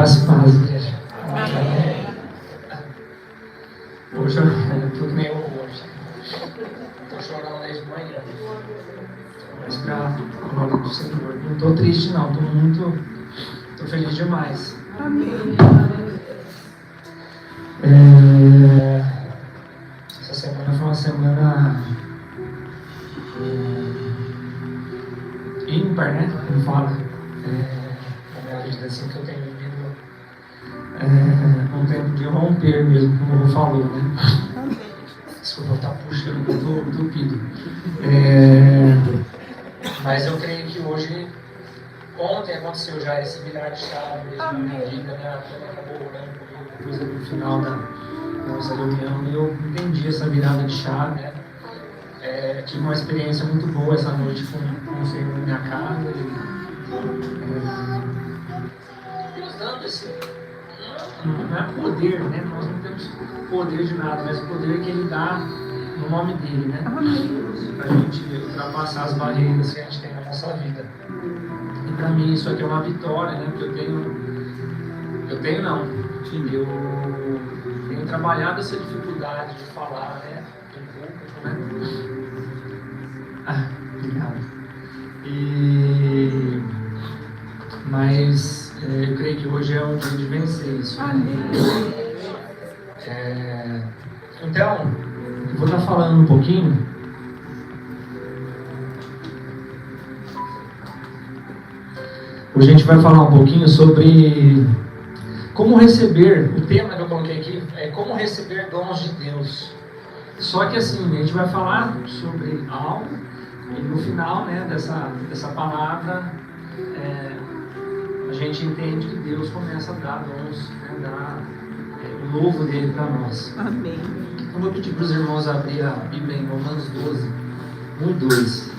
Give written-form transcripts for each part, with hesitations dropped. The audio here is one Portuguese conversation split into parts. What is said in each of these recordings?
Graças e paz, igreja. Hoje eu tô que nem eu hoje. Estou chorando desde manhã. Mas para a glória do Senhor. Não estou triste, não. Estou feliz demais. Amém. Essa semana foi uma semana ímpar, né? Como fala. Na minha vida, assim, que eu tenho vivido um tempo de romper mesmo, como o Rô falou, né? Desculpa, eu estar puxando, eu estou entupido. Mas eu creio que hoje, ontem aconteceu já esse virar de chave mesmo na minha vida, né? A Tânia acabou orando comigo depois do final da nossa reunião e eu entendi essa virada de chave, né? Tive uma experiência muito boa essa noite com o Senhor na minha casa e usando esse, não é poder, né? Nós não temos poder de nada, mas o poder que Ele dá no nome dEle, né? Para a gente ultrapassar as barreiras que a gente tem na nossa vida. E para mim isso aqui é uma vitória, né? Porque eu tenho trabalhado essa dificuldade de falar, né? Em público, né? Obrigado. Mas eu creio que hoje é um dia de vencer isso. Né? Então, eu vou estar falando um pouquinho. Hoje a gente vai falar um pouquinho sobre como receber. O tema que eu coloquei aqui é como receber dons de Deus. Só que assim, a gente vai falar sobre algo e no final, né, dessa palavra a gente entende que Deus começa a dar dons, né, dar o novo dele para nós. Amém. Eu vou pedir para os irmãos abrir a Bíblia em Romanos 12, 1 e 2.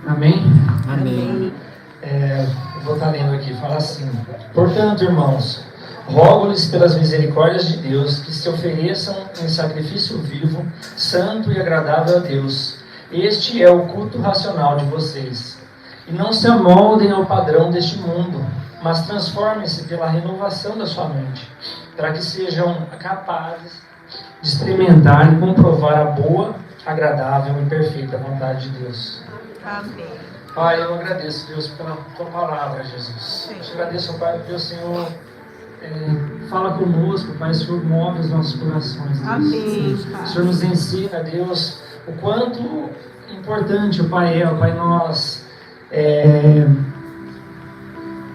Amém? Amém. Eu vou estar lendo aqui, fala assim: portanto, irmãos, rogo-lhes pelas misericórdias de Deus que se ofereçam em sacrifício vivo, santo e agradável a Deus. Este é o culto racional de vocês. E não se amoldem ao padrão deste mundo, mas transformem-se pela renovação da sua mente, para que sejam capazes de experimentar e comprovar a boa, agradável e perfeita vontade de Deus. Amém. Pai, eu agradeço, Deus, pela Tua palavra, Jesus. Eu te agradeço, Pai, porque o Senhor fala conosco, Pai, o Senhor move os nossos corações, Deus. Amém, Pai. O Senhor nos ensina, Deus, o quanto importante, Pai, nós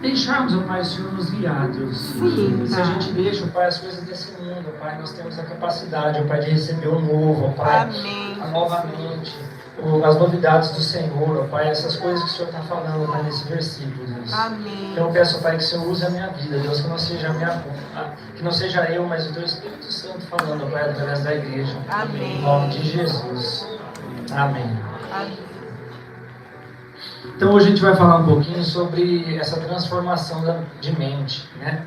deixarmos, Pai, o Senhor nos guiar, Deus. Sim, se a gente deixa, Pai, as coisas desse mundo, Pai, nós temos a capacidade, Pai, de receber o novo, Pai, Amém. a novamente. As novidades do Senhor, ó Pai, essas coisas que o Senhor está falando, Pai, nesse versículo, Deus. Amém. Então eu peço, Pai, que o Senhor use a minha vida, Deus, que não seja eu, mas o Teu Espírito Santo falando, Pai, através da igreja. Amém. Em nome de Jesus. Amém. Amém. Então hoje a gente vai falar um pouquinho sobre essa transformação de mente, né?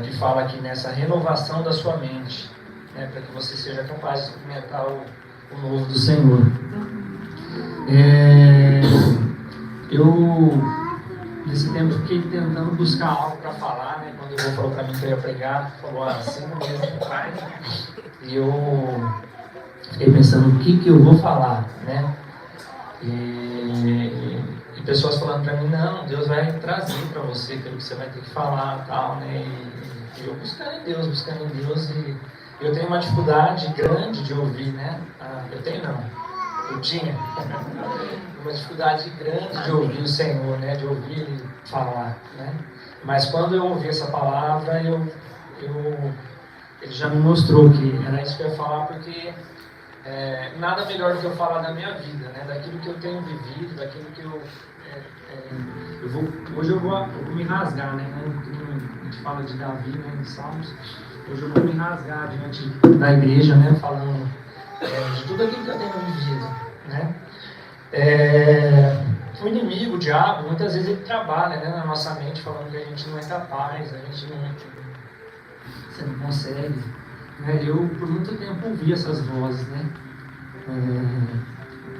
Que fala aqui nessa renovação da sua mente, né? Para que você seja capaz de experimentar o novo do Senhor. Eu nesse tempo fiquei tentando buscar algo para falar, né? Quando o Rô falou para mim que eu ia pregar, falou assim mesmo, Pai. E eu fiquei pensando o que eu vou falar, né? E pessoas falando para mim, não, Deus vai trazer para você aquilo que você vai ter que falar, tal, né? E eu buscando em Deus e eu tenho uma dificuldade grande de ouvir, né? Eu tinha uma dificuldade grande de ouvir o Senhor, né? De ouvir Ele falar, né? Mas quando eu ouvi essa palavra, Ele já me mostrou que era isso que eu ia falar, porque nada melhor do que eu falar da minha vida, né? Daquilo que eu tenho vivido, daquilo que hoje eu vou me rasgar, né? A gente fala de Davi, né? Em Salmos. Hoje eu vou me rasgar diante da igreja, né? Falando de tudo aquilo que eu tenho vivido, né? O inimigo, o diabo, muitas vezes ele trabalha, né, na nossa mente, falando que a gente não é capaz, você não consegue. Né? Eu, por muito tempo, ouvi essas vozes, né?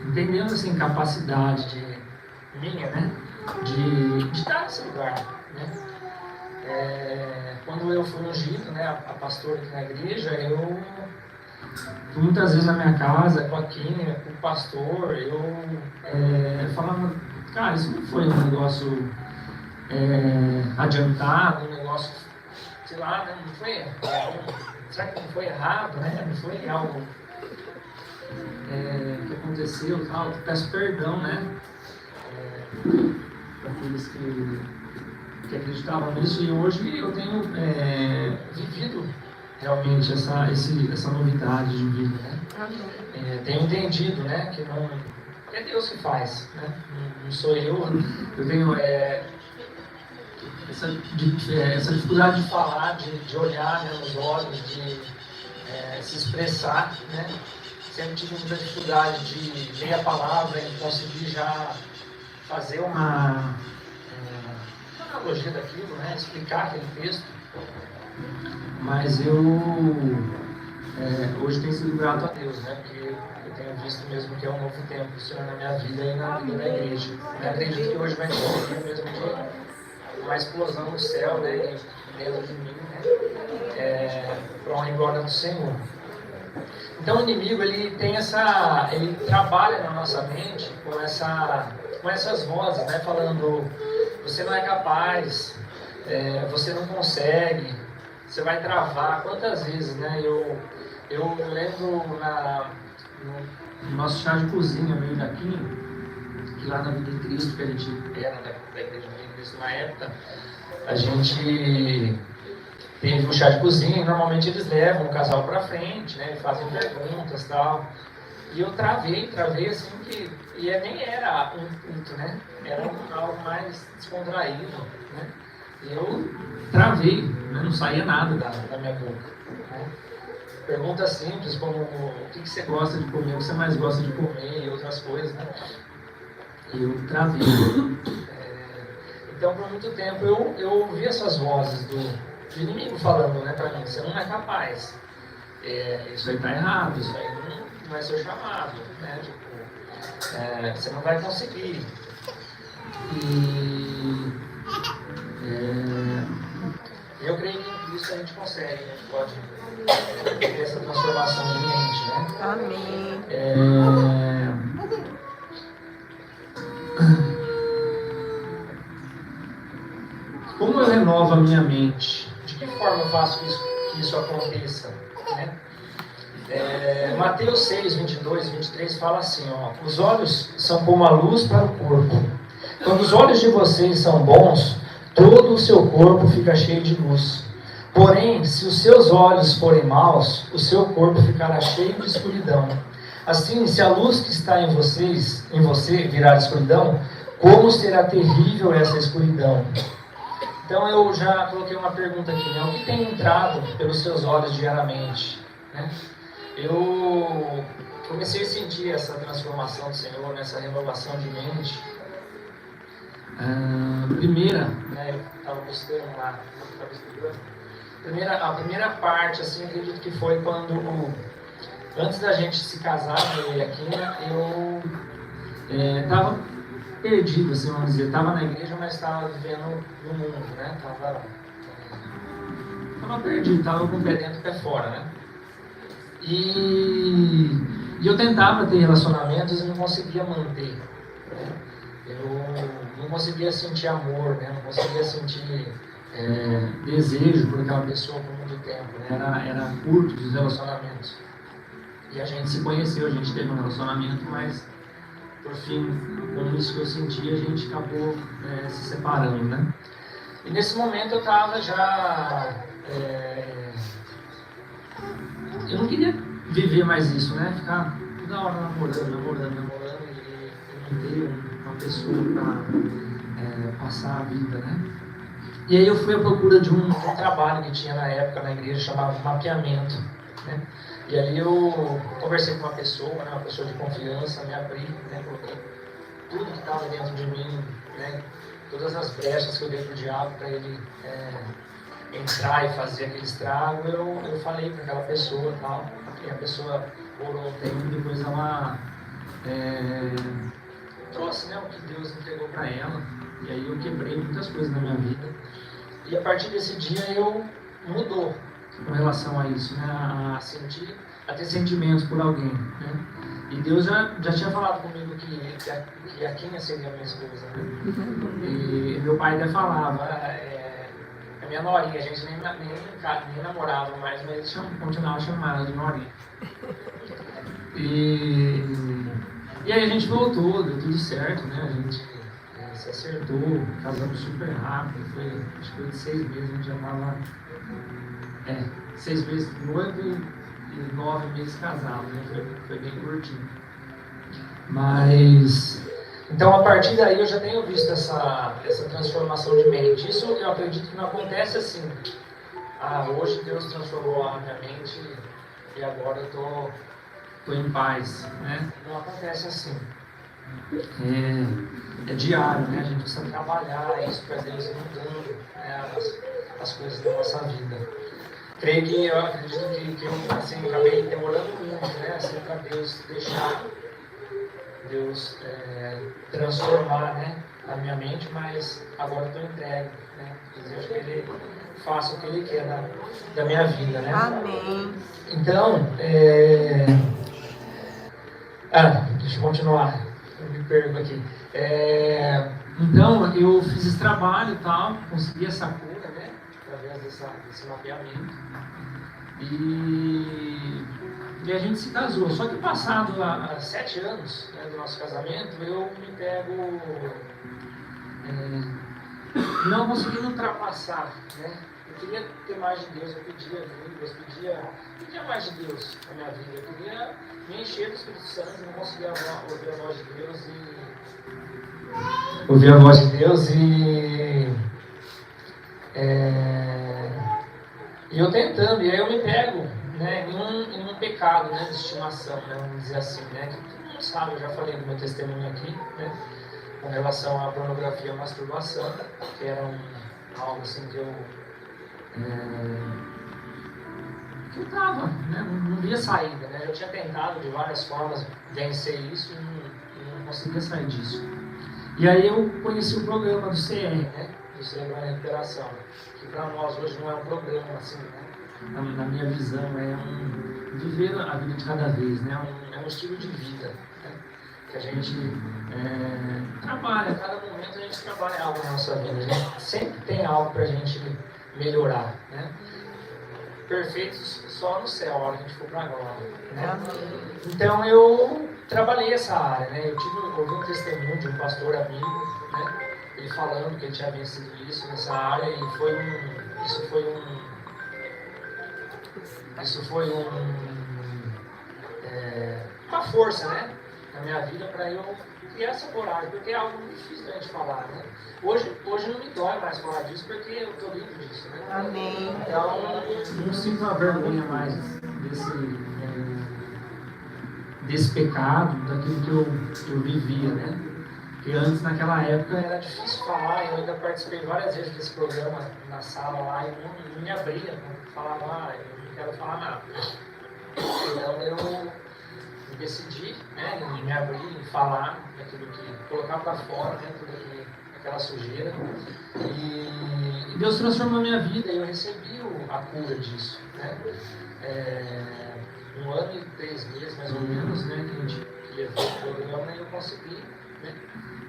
Entendendo assim, capacidade minha, né? De estar nesse lugar, né? Quando eu fui ungido, né, a pastora aqui na igreja, eu fui muitas vezes na minha casa com a Quínia, com o pastor, eu falava, cara, isso não foi um negócio adiantado, um negócio, sei lá, né, não foi, será que não foi errado, né? Não foi algo que aconteceu, tal, peço perdão, né? Para aqueles que acreditavam nisso, e hoje eu tenho vivido realmente essa novidade de vida, né? Tenho entendido, né, que é Deus que faz, né? Não sou eu tenho essa dificuldade de falar, de olhar, né, nos olhos, de se expressar, né? Sempre tive muita dificuldade de ler a palavra e conseguir já fazer uma analogia daquilo, né? Explicar aquele texto. Mas eu hoje tenho sido grato a Deus, né? Porque eu tenho visto mesmo que é um novo tempo, Senhor, na minha vida e na vida da igreja. Eu acredito que hoje vai ser mesmo que uma explosão no céu, né? Dentro de mim, né? Para honra e glória do Senhor. Então o inimigo, ele trabalha na nossa mente com essas vozes, né? Falando, você não é capaz, você não consegue, você vai travar. Quantas vezes, né? Eu lembro no nosso chá de cozinha, meio daqui, que lá na Vida em Cristo, que a gente era da Igreja Vida em Cristo na época, a gente teve um chá de cozinha, e normalmente eles levam o casal para frente, né, fazem perguntas e tal. E eu travei assim que... E nem era um culto, né? Era algo mais descontraído, né? E eu travei, né? Não saía nada da minha boca, né? Pergunta simples como o que você gosta de comer, o que você mais gosta de comer e outras coisas, né? E eu travei. Então, por muito tempo, eu ouvi essas vozes do inimigo falando, né, pra mim, você não é capaz, isso aí está errado, isso aí não é seu chamado, né, tipo, você não vai conseguir. E eu creio que em Cristo a gente consegue, a gente pode ter essa transformação de mente, né? Amém. Como eu renovo a minha mente? De que forma eu faço que isso aconteça? Né? Mateus 6, 22, 23 fala assim, ó, os olhos são como a luz para o corpo. Quando os olhos de vocês são bons, todo o seu corpo fica cheio de luz. Porém, se os seus olhos forem maus, o seu corpo ficará cheio de escuridão. Assim, se a luz que está em você virar escuridão, como será terrível essa escuridão? Então eu já coloquei uma pergunta aqui, né? O que tem entrado pelos seus olhos diariamente? Né? Eu comecei a sentir essa transformação do Senhor, nessa renovação de mente. Primeira, né, eu estava buscando lá, estava estudando. A primeira parte, assim, acredito que foi quando, antes da gente se casar, eu e a Quina, eu estava perdido, assim, vamos dizer, estava na igreja, mas estava vivendo no mundo, né? Estava perdido, estava com o pé dentro e o pé fora, né? E eu tentava ter relacionamentos e não conseguia manter, né? Eu não conseguia sentir amor, né? Não conseguia sentir desejo por aquela pessoa por muito tempo, né? Era curto os relacionamentos. E a gente se conheceu, a gente teve um relacionamento, mas por fim, com isso que eu senti, a gente acabou se separando, né? E nesse momento eu estava já... eu não queria viver mais isso, né? Ficar toda hora namorando e não ter uma pessoa para passar a vida, né? E aí eu fui à procura de um trabalho que tinha na época na igreja, chamado mapeamento, né? E ali eu conversei com uma pessoa de confiança, me abri, né, coloquei tudo que estava dentro de mim, né? Todas as brechas que eu dei pro diabo para ele entrar e fazer aquele estrago, eu falei para aquela pessoa e tal. E a pessoa orou um tempo e depois ela trouxe, né, o que Deus entregou para ela. E aí eu quebrei muitas coisas na minha vida. E a partir desse dia eu mudou com relação a isso, né? A ter sentimentos por alguém, né? E Deus já tinha falado comigo que a Kinha seria minha esposa, né? E meu pai até falava, a minha norinha, a gente nem namorava mais, mas ele continuava chamando ela de norinha. E aí a gente voltou, deu tudo certo, né? A gente se acertou, casamos super rápido, acho que foi de 6 meses, a gente já estava 6 meses noivo e 9 meses casado, né? Foi bem curtinho. Mas, então a partir daí eu já tenho visto essa transformação de mente. Isso eu acredito que não acontece assim. Hoje Deus transformou a minha mente e agora eu tô em paz, né? Não acontece assim. É diário, né? A gente precisa trabalhar isso para Deus ir mudando, né? as coisas da nossa vida. Creio que eu acredito que eu assim, acabei demorando muito, né? Assim, para Deus deixar Deus transformar, né, a minha mente, mas agora eu estou entregue, né? Desejo que Ele faça o que Ele quer da minha vida, né? Amém. Então, deixa eu continuar, eu me perco aqui. Então, eu fiz esse trabalho e tal, consegui essa cura, né, através desse mapeamento. E a gente se casou. Só que passado 7 anos, né, do nosso casamento, eu me pego não conseguindo ultrapassar, né? Eu queria ter mais de Deus, eu pedia línguas, pedia mais de Deus na minha vida. Eu queria me encher do Espírito Santo, eu não conseguia ouvir a voz de Deus e eu tentando, e aí eu me pego, né, em um pecado, né, de estimação, né, vamos dizer assim, né, que todo mundo sabe, eu já falei no meu testemunho aqui, né, com relação à pornografia e à masturbação, que era algo assim que eu tava, né, não via saída, né, eu tinha tentado de várias formas vencer isso e não conseguia sair disso. E aí eu conheci o programa do CR, né, do Cerebral em Recuperação, que para nós hoje não é um programa assim, né, na minha visão é viver a vida de cada vez, né, é um estilo de vida, né, que a gente trabalha, a cada momento a gente trabalha algo na nossa vida, a gente sempre tem algo para a gente melhorar, né. Perfeitos só no céu, a hora que a gente for para a glória, né? Então eu trabalhei essa área, né? Eu ouvi um testemunho de um pastor amigo, né? Ele falando que ele tinha vencido isso nessa área e isso foi uma força, né? Na minha vida para eu criar essa coragem, porque é algo muito difícil da gente falar, né? Hoje não me dói mais falar disso, porque eu estou livre disso, né? Amém. Então, não sinto uma vergonha mais desse pecado, daquilo que eu vivia, né? Porque antes, naquela época, era difícil falar, eu ainda participei várias vezes desse programa na sala lá, e não me abria, não falava, eu não quero falar nada. Então, eu decidi, né, em me abrir, em falar daquilo que colocar para fora, né, aquela sujeira, e Deus transformou a minha vida e eu recebi a cura disso, né? 1 ano e 3 meses mais ou menos, né, que a gente levou o programa e eu consegui, né,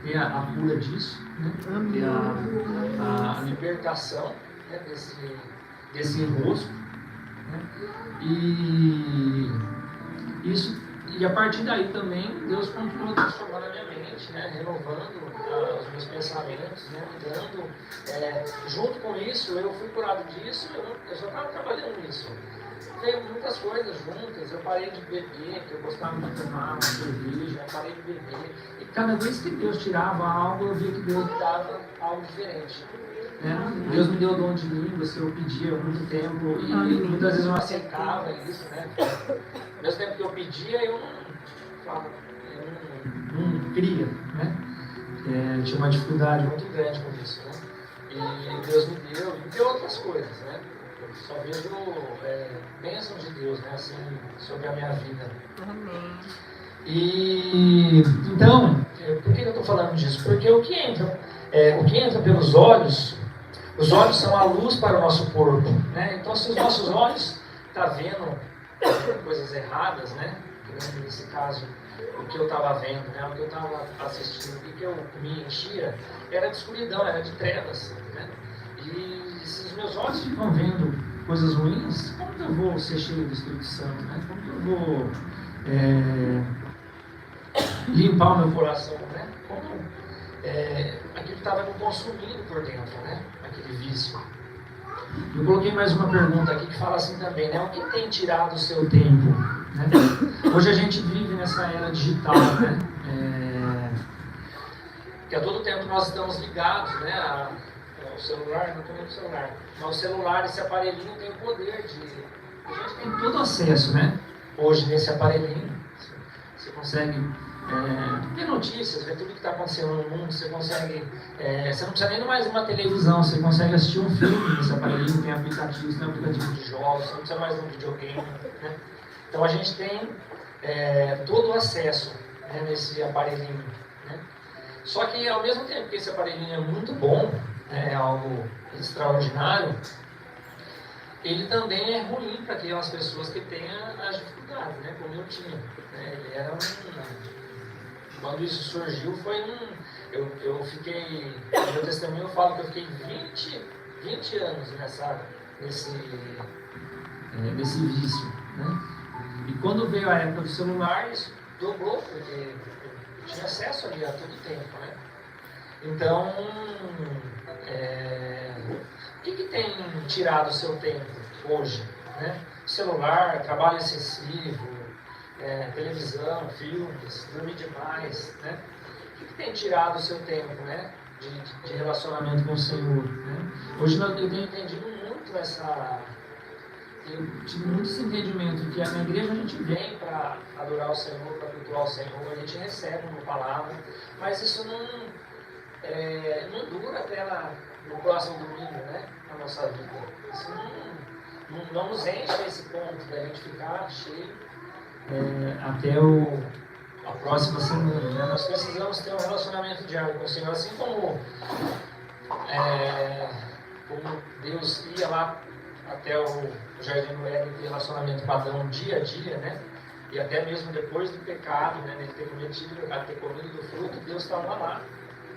ter a cura disso, né, ter a libertação, né, desse enrosco, né, e a partir daí também Deus continuou transformando a minha mente, né, renovando os meus pensamentos, né, mudando. Junto com isso, eu fui curado disso, eu só estava trabalhando nisso. Veio muitas coisas juntas, eu parei de beber, porque eu gostava de tomar uma cerveja, eu parei de beber. E cada vez que Deus tirava algo, eu via que Deus me dava algo diferente. Né? Deus me deu o dom de línguas que eu pedia há muito tempo e muitas vezes eu não aceitava isso, né? Ao mesmo tempo que eu pedia, eu não cria, né? tinha uma dificuldade muito grande com isso, né? E Deus me deu, e deu outras coisas, né? Eu só vejo bênçãos de Deus, né? Assim, sobre a minha vida. Amém. E então, por que eu estou falando disso? Porque o que entra pelos olhos, os olhos são a luz para o nosso corpo, né? Então, se os nossos olhos estão vendo coisas erradas, né? Nesse caso, o que eu estava vendo, né? O que eu estava assistindo, o que eu me enchia, era de escuridão, era de trevas, né? E se os meus olhos ficam vendo coisas ruins, como que eu vou ser cheio do Espírito Santo, né? Como que eu vou limpar o meu coração, né? Como aquilo estava me consumindo por dentro, né? Aquele vício. Eu coloquei mais uma pergunta aqui que fala assim também, né? O que tem tirado o seu tempo? Né? Hoje a gente vive nessa era digital, né? Que a todo tempo nós estamos ligados, né? Ao celular, não estou nem no celular, mas o celular, esse aparelhinho tem o poder de... A gente tem todo acesso, né? Hoje nesse aparelhinho, você consegue ver notícias, ver tudo que está acontecendo no mundo, você consegue... você não precisa nem mais de uma televisão, você consegue assistir um filme nesse aparelhinho, tem aplicativos, tem aplicativo de jogos, você não precisa mais de um videogame, né? Então a gente tem todo o acesso, né, nesse aparelhinho, né? Só que ao mesmo tempo que esse aparelhinho é muito bom, é algo extraordinário, ele também é ruim para aquelas pessoas que têm as dificuldades, né, como eu tinha. Né? Ele era quando isso surgiu, eu fiquei, no meu testemunho eu falo que eu fiquei 20 anos nesse vício, né? E quando veio a época do celular, isso dobrou, porque eu tinha acesso ali a todo tempo, né? Então, o que tem tirado o seu tempo hoje, né? Celular, trabalho excessivo, televisão, filmes, dormir demais, né? O que tem tirado o seu tempo, né? De relacionamento com o Senhor, né? Hoje eu tenho entendido muito eu tive muito esse entendimento que na igreja a gente vem para adorar o Senhor, para cultuar o Senhor, a gente recebe uma palavra, mas isso não dura até no próximo domingo, né? Na nossa vida. Isso não nos enche esse ponto da gente ficar cheio até a próxima semana, né? Nós precisamos ter um relacionamento diário com o Senhor, assim como Deus ia lá até o Jardim do Éden, de relacionamento com Adão dia a dia, né? E até mesmo depois do pecado, né? Ele ter comido do fruto, Deus estava lá.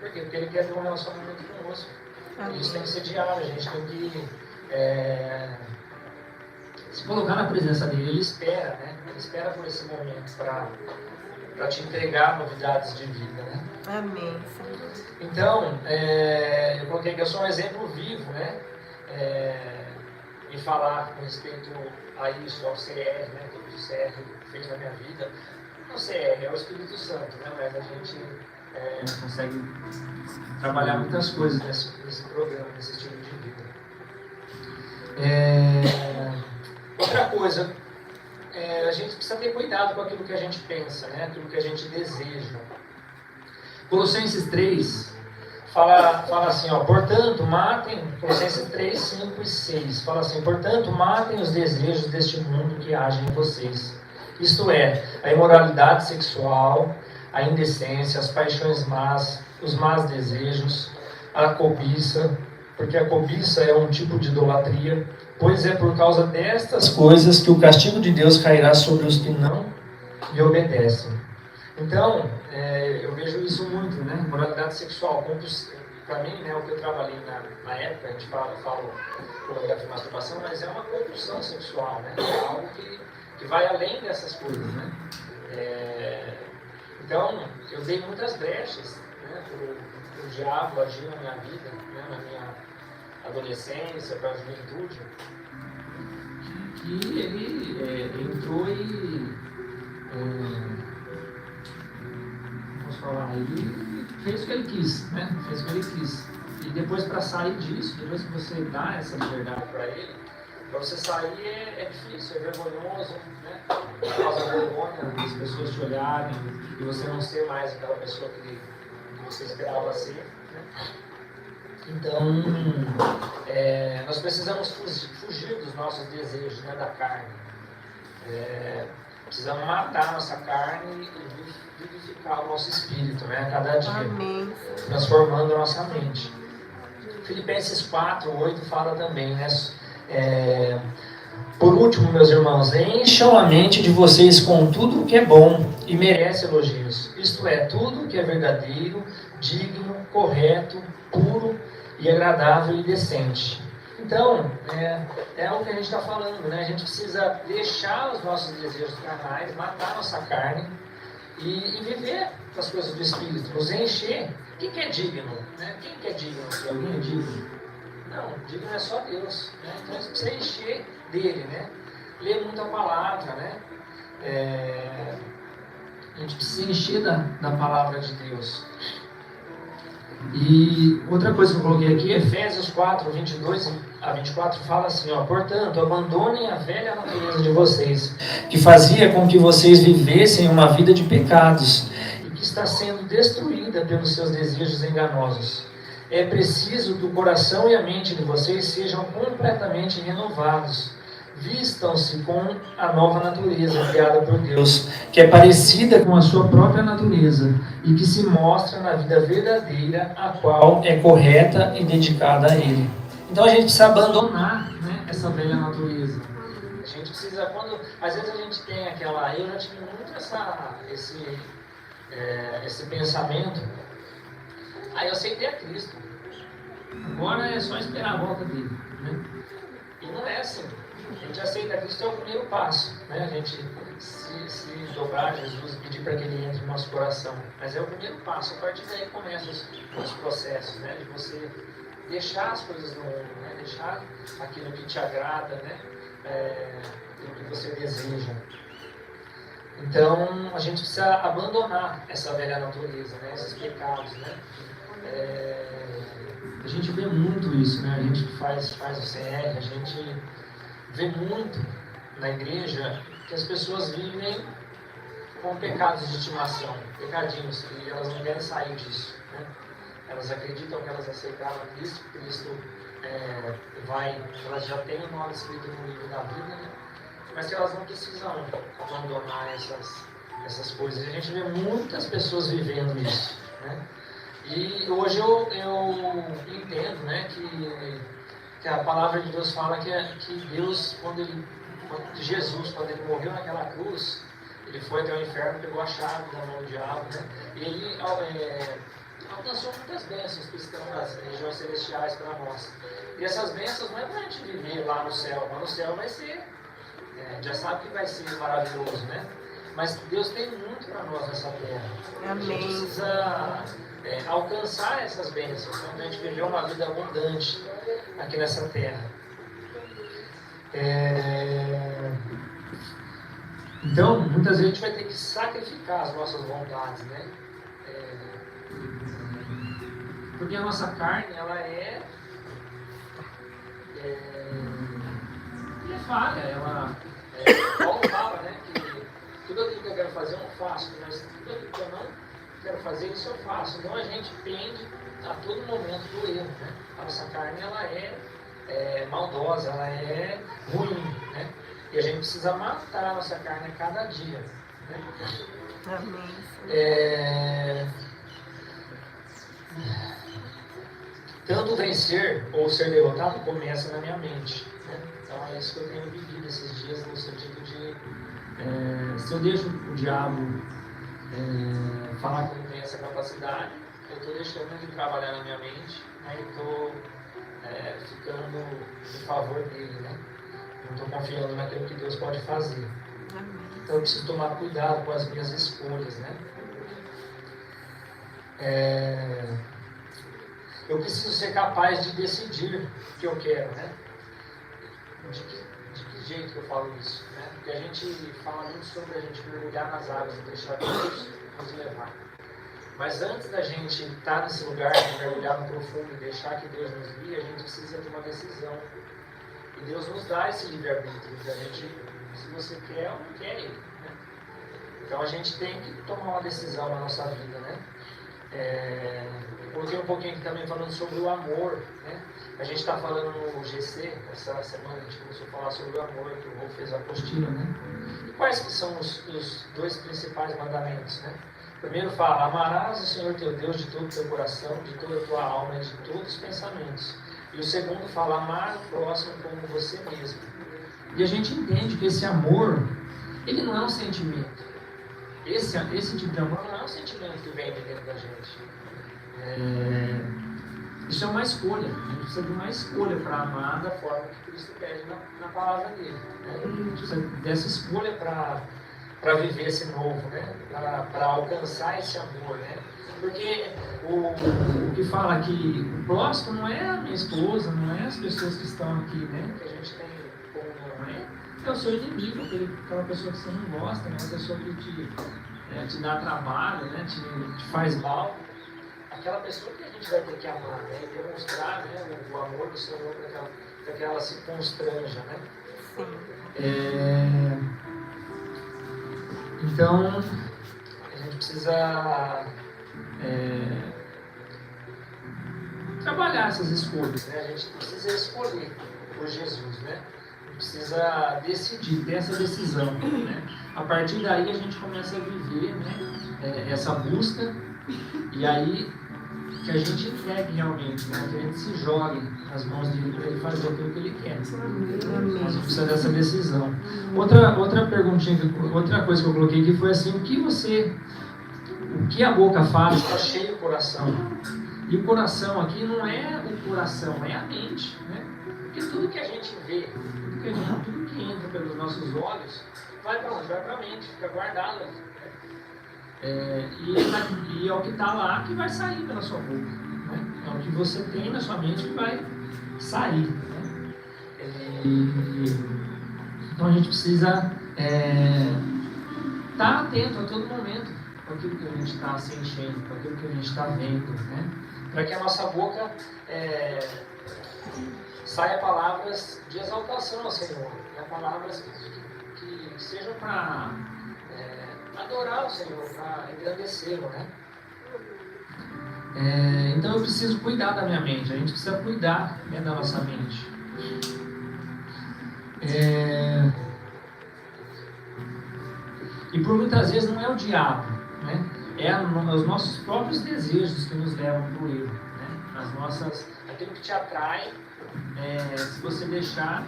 Por quê? Porque Ele quer ter um relacionamento conosco. E isso tem que ser diário, a gente tem que se colocar na presença dele. Ele espera, né? Ele espera por esse momento para te entregar novidades de vida, né? Amém. Então, eu coloquei que eu sou um exemplo vivo, né? Em falar com respeito a isso, ao CR, né? Tudo que o CR fez na minha vida. Não CR, é o Espírito Santo, né? Mas a gente consegue trabalhar muitas coisas nesse programa, nesse estilo de vida. Outra coisa, a gente precisa ter cuidado com aquilo que a gente pensa, né? Aquilo que a gente deseja. Colossenses 3 fala assim, ó, portanto, matem, Colossenses 3, 5 e 6, fala assim, portanto, matem os desejos deste mundo que agem em vocês. Isto é, a imoralidade sexual, a indecência, as paixões más, os más desejos, a cobiça, porque a cobiça é um tipo de idolatria, pois é por causa destas coisas que o castigo de Deus cairá sobre os que não lhe obedecem. Então, eu vejo isso muito, né? Moralidade sexual, para mim, né, o que eu trabalhei na época, a gente fala pornografia e masturbação, mas é uma compulsão sexual, né? É algo que vai além dessas coisas, né? Então, eu dei muitas brechas, né, para o diabo agir na minha vida, né, na minha adolescência, para a juventude, que ele entrou e ele fez o que ele quis, né? Fez o que ele quis. E depois, para sair disso, depois que você dá essa liberdade para ele, para você sair é difícil, é vergonhoso, né? Causa vergonha, as pessoas te olharem e você não ser mais aquela pessoa que você esperava ser, né? Então, nós precisamos fugir dos nossos desejos, né, da carne. Precisamos matar a nossa carne e vivificar o nosso espírito, né, a cada dia, Amém. transformando a nossa mente. Filipenses 4:8 fala também, né? Por último, meus irmãos, encham a mente de vocês com tudo o que é bom e merece elogios. Isto é, tudo o que é verdadeiro, digno, correto, puro e agradável e decente. Então, é o que a gente está falando, né? A gente precisa deixar os nossos desejos carnais, matar a nossa carne e viver as coisas do Espírito, nos encher. Quem que é digno? Né? Quem que é digno? Alguém é digno? Não, digno é só Deus. Né? Então, a gente precisa encher dele, né? Ler muita palavra, né? A gente precisa encher da palavra de Deus. E outra coisa que eu coloquei aqui, Efésios 4:22-24, fala assim, ó: portanto, abandonem a velha natureza de vocês, que fazia com que vocês vivessem uma vida de pecados, e que está sendo destruída pelos seus desejos enganosos. É preciso que o coração e a mente de vocês sejam completamente renovados. Vistam-se com a nova natureza criada por Deus, que é parecida com a sua própria natureza e que se mostra na vida verdadeira, a qual é correta e dedicada a Ele. Então a gente precisa abandonar, né, essa velha natureza. A gente precisa, às vezes a gente tem aquela, eu já tive muito esse pensamento, aí eu aceitei a Cristo, agora é só esperar a volta dele, né? E não é assim. A gente aceita Cristo é o primeiro passo, né? A gente se dobrar a Jesus e pedir para que Ele entre no nosso coração. Mas é o primeiro passo. A partir daí começam os processos, né? De você deixar as coisas no mundo, né? Deixar aquilo que te agrada, né? Aquilo que você deseja. Então, a gente precisa abandonar essa velha natureza, né? Esses pecados, né? A gente vê muito isso, né? A gente que faz o CR, a gente vê muito na igreja que as pessoas vivem com pecados de estimação, pecadinhos, que elas não querem sair disso, né? Elas acreditam que elas aceitaram Cristo, Cristo elas já têm o nome escrito no livro da vida, né? Mas que elas não precisam abandonar essas coisas. A gente vê muitas pessoas vivendo isso, né? E hoje eu entendo, né, que a palavra de Deus fala que Deus, Jesus, quando ele morreu naquela cruz, ele foi até o inferno, pegou a chave da mão do diabo, né? E ele alcançou muitas bênçãos cristãs nas regiões celestiais para nós. E essas bênçãos não é para a gente viver lá no céu, mas no céu vai ser, já sabe que vai ser maravilhoso, né? Mas Deus tem muito para nós nessa terra. Amém. A gente precisa alcançar essas bênçãos, né? A gente viver uma vida abundante aqui nessa terra. Então, muitas vezes a gente vai ter que sacrificar as nossas vontades, né? Porque a nossa carne, ela é falha. Paulo fala, né, que tudo aquilo que eu quero fazer eu não faço, mas tudo aquilo que eu não quero fazer, isso eu faço. Então a gente pende a todo momento do erro, né? A nossa carne, ela é maldosa, ela é ruim, né? E a gente precisa matar a nossa carne a cada dia, né? Amém. Tanto vencer ou ser derrotado começa na minha mente, né? Então é isso que eu tenho vivido esses dias, no sentido de se eu deixo o diabo falar que eu não tenho essa capacidade, eu estou deixando de trabalhar na minha mente, né? E estou ficando em favor dele, né? Não estou confiando naquilo que Deus pode fazer. Então eu preciso tomar cuidado com as minhas escolhas, né? Eu preciso ser capaz de decidir o que eu quero, né? De que jeito que eu falo isso, né? Porque a gente fala muito sobre a gente mergulhar nas águas e deixar Deus nos levar. Mas antes da gente estar nesse lugar de mergulhar no profundo e deixar que Deus nos guie, a gente precisa de uma decisão. E Deus nos dá esse livre-arbítrio, que a gente, se você quer ou não quer Ele, né? Então a gente tem que tomar uma decisão na nossa vida, né? Eu coloquei um pouquinho aqui também falando sobre o amor, né? A gente está falando no GC, essa semana a gente começou a falar sobre o amor, que o Rô fez a apostila, né? E quais que são os dois principais mandamentos, né? Primeiro fala, amarás o Senhor teu Deus de todo o teu coração, de toda a tua alma e de todos os pensamentos. E o segundo fala, amar o próximo como você mesmo. E a gente entende que esse amor, ele não é um sentimento. Esse tipo de amor não é um sentimento que vem de dentro da gente. Isso é uma escolha. A gente precisa de uma escolha para amar da forma que Cristo pede na palavra dele. Né? A gente precisa dessa escolha para viver esse novo, né? Para alcançar esse amor. Né? Porque o que fala aqui, o próximo não é a minha esposa, não é as pessoas que estão aqui, né? Que a gente tem como não é o seu inimigo, aquela pessoa que você não gosta, né? Uma pessoa que te dá trabalho, né? te faz mal. Aquela pessoa que a gente vai ter que amar, né? E demonstrar, né? O amor do Senhor para que ela se constranja, né? Então, a gente precisa trabalhar essas escolhas, né? A gente precisa escolher por Jesus, né? A gente precisa decidir, ter essa decisão, né? A partir daí a gente começa a viver, né? Essa busca, e aí que a gente entregue realmente, né? Que a gente se jogue nas mãos dele para ele fazer aquilo que ele quer. Mas a gente precisa dessa decisão. Outra perguntinha, outra coisa que eu coloquei aqui foi assim, o que a boca fala está cheio o coração. E o coração aqui não é o coração, é a mente, né? Porque tudo que a gente vê, tudo que entra pelos nossos olhos, vai para onde? Vai para a mente, fica guardado. E é o que está lá que vai sair pela sua boca. Né? É o que você tem na sua mente que vai sair. Né? Então a gente precisa estar atento a todo momento com aquilo que a gente está se enchendo, com aquilo que a gente está vendo. Né? Para que a nossa boca saia palavras de exaltação ao Senhor. Né? Palavras que sejam para adorar o Senhor, para engrandecê-lo, né? Então eu preciso cuidar da minha mente, a gente precisa cuidar, né, da nossa mente. E por muitas vezes não é o diabo, né? Os nossos próprios desejos que nos levam para o erro, né? Aquilo que te atrai, se você deixar,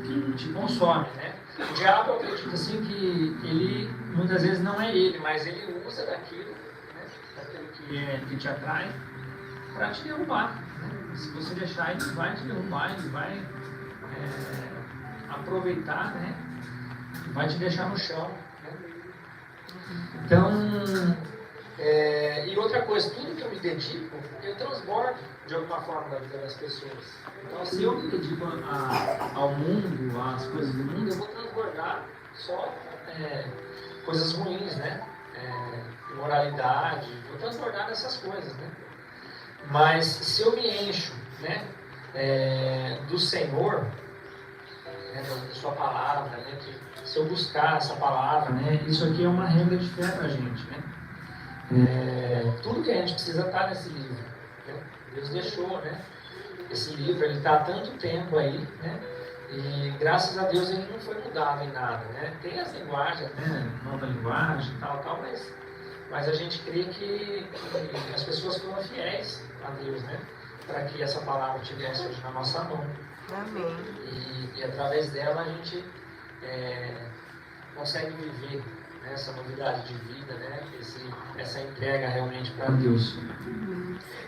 que te consome, né? O diabo, eu acredito assim que ele, muitas vezes não é ele, mas ele usa daquilo, né? Daquilo que te atrai, para te derrubar, né? Se você deixar, ele vai te derrubar, ele vai aproveitar, né? Vai te deixar no chão, né? Então, e outra coisa, tudo que eu me dedico, eu transbordo de alguma forma da vida das pessoas. Então, se eu me dedico ao mundo, às coisas do mundo, eu vou transbordar só coisas ruins, né? Imoralidade, vou transbordar dessas coisas, né? Mas se eu me encho, né? Do Senhor, né? Da sua palavra, né? Se eu buscar essa palavra, né? Isso aqui é uma regra de fé pra gente, né? Tudo que a gente precisa estar nesse livro, né? Deus deixou, né? Esse livro, ele está há tanto tempo aí, né? E graças a Deus ele não foi mudado em nada, né? Tem as linguagens, né? Nova linguagem, tal, mas a gente crê que as pessoas foram fiéis a Deus, né? Para que essa palavra estivesse hoje na nossa mão. Amém. E através dela a gente consegue viver, né, essa novidade de vida, né? Essa entrega realmente para Deus.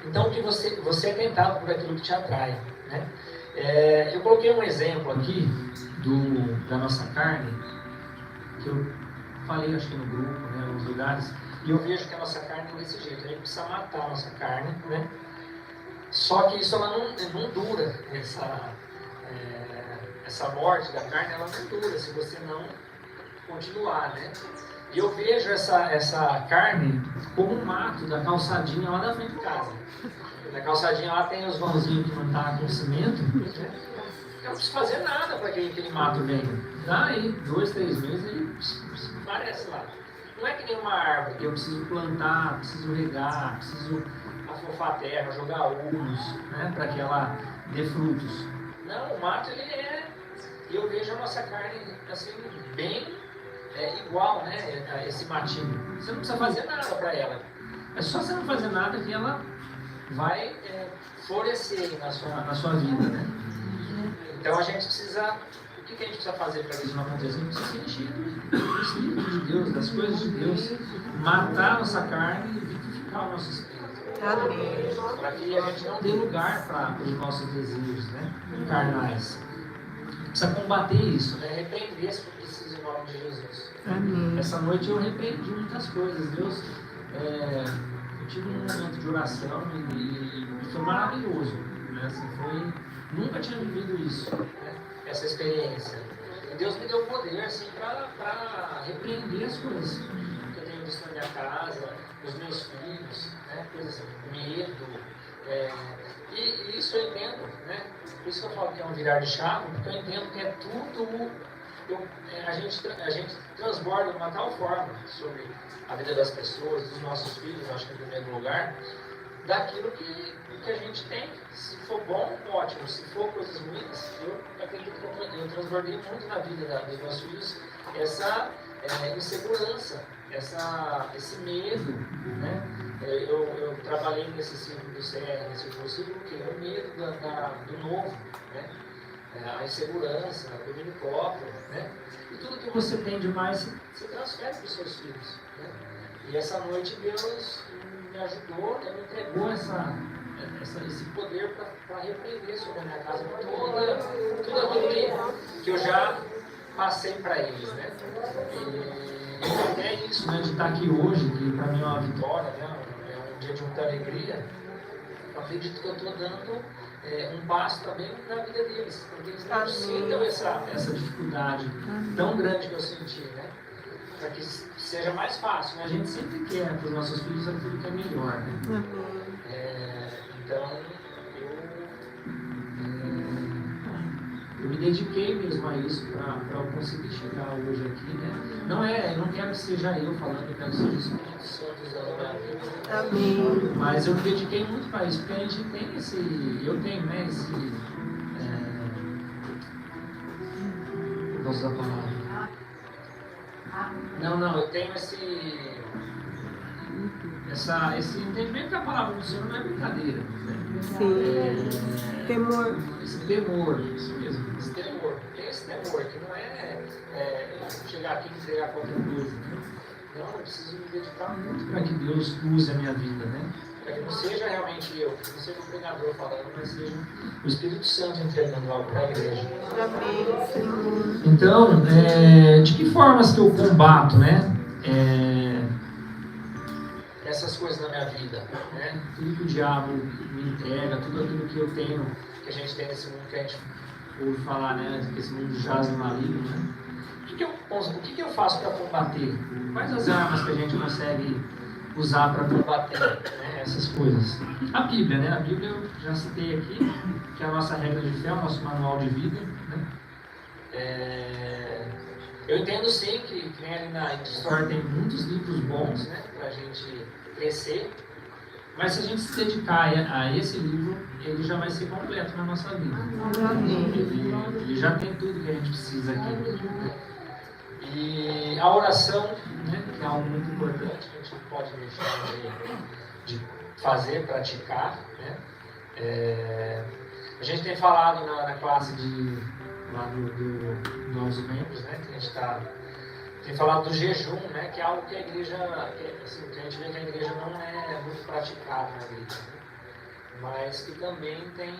Então, que você é tentado por aquilo que te atrai, né? Eu coloquei um exemplo aqui da nossa carne, que eu falei, acho que no grupo, né, nos lugares, e eu vejo que a nossa carne é desse jeito, a gente precisa matar a nossa carne, né? Só que isso ela não dura, essa morte da carne, ela não dura se você não continuar, né? E eu vejo essa carne como um mato da calçadinha lá da frente de casa. Na calçadinha lá tem os vãozinhos que não está com cimento, né? Eu não preciso fazer nada para que aquele mato venha. Daí, 2, 3 meses, ele aparece lá. não é que nem uma árvore que eu preciso plantar, preciso regar, preciso afofar a terra, jogar humus, né, para que ela dê frutos. Não, o mato ele eu vejo a nossa carne assim, bem igual, né, a esse matinho. Você não precisa fazer nada para ela. É só você não fazer nada que ela vai florescer na sua vida, né? Então a gente precisa... O que a gente precisa fazer para isso não acontecer? A gente precisa se encher do Espírito de Deus, das coisas de Deus, matar a nossa carne e vivificar o nosso espírito. Para que a gente não dê lugar para os nossos desejos, né, carnais. Precisa combater isso, né? Repreender se for preciso em nome de Jesus. Amém. Essa noite eu repreendi muitas coisas. Deus, eu tive um momento de oração e foi maravilhoso. Né? Assim, nunca tinha vivido isso, né? Essa experiência. E Deus me deu poder assim, para repreender as coisas que eu tenho visto na minha casa, nos meus filhos, né? Coisas assim, medo. E isso eu entendo, né? Por isso que eu falo que é um virar de chave, porque eu entendo que é tudo. A gente transborda de uma tal forma sobre a vida das pessoas, dos nossos filhos, acho que em primeiro lugar, daquilo que a gente tem. Se for bom, ótimo. Se for coisas ruins, eu acredito que eu transbordei muito na vida dos meus filhos essa insegurança, esse medo, né? Eu trabalhei nesse ciclo do CR, nesse ciclo que é o medo do novo, né? A insegurança, o domínio próprio, né? E tudo que você tem demais, você transfere para os seus filhos, né? E essa noite Deus me ajudou, né? Me entregou esse poder para repreender sobre a minha casa tudo aquilo que eu já passei para eles, né? E é isso, né? De estar aqui hoje, que para mim é uma vitória, né? É um dia de muita alegria. Eu acredito que eu estou dando um passo também na vida deles, porque eles não sintam essa dificuldade tão grande que eu senti, né? Para que seja mais fácil, né? A gente sempre quer para os nossos filhos aquilo que é melhor, né? Então, eu me dediquei mesmo a isso para eu conseguir chegar hoje aqui, né? Eu não quero que seja eu falando, eu quero que seja o Espírito Santo usando a minha vida. Amém. Mas eu me dediquei muito para isso, porque a gente tem eu tenho, né, posso usar a palavra? Não, eu tenho esse entendimento da palavra do Senhor não é brincadeira, né? Sim. Temor. Esse temor, isso mesmo, esse temor. Tem esse temor, que não chegar aqui e entregar qualquer coisa, né? Não, eu preciso me dedicar muito para que Deus use a minha vida, né? Para que não seja realmente eu, que não seja o pregador falando, mas seja o Espírito Santo entregando algo para a igreja. Amém, Senhor. Então, de que formas que eu combato, né? Essas coisas na minha vida, né? Tudo que o diabo me entrega, tudo aquilo que eu tenho, que a gente tem nesse mundo que a gente ouve falar, né? Que esse mundo jaz no maligno, né? O que eu faço para combater? Quais as armas que a gente consegue usar para combater, né, essas coisas? A Bíblia, né? A Bíblia eu já citei aqui, que é a nossa regra de fé, o nosso manual de vida, né? Eu entendo sim que nem ali na história tem muitos livros bons, né, para a gente crescer, mas se a gente se dedicar a esse livro, ele já vai ser completo na nossa vida. Ele já tem tudo que a gente precisa aqui, né? E a oração, né, que é algo muito importante, que a gente não pode deixar de fazer, praticar, né? A gente tem falado na classe lá dos novos membros, né, que a gente tem falado do jejum, né, que é algo que a igreja, que a gente vê que a igreja não é muito praticada na igreja, né, mas que também tem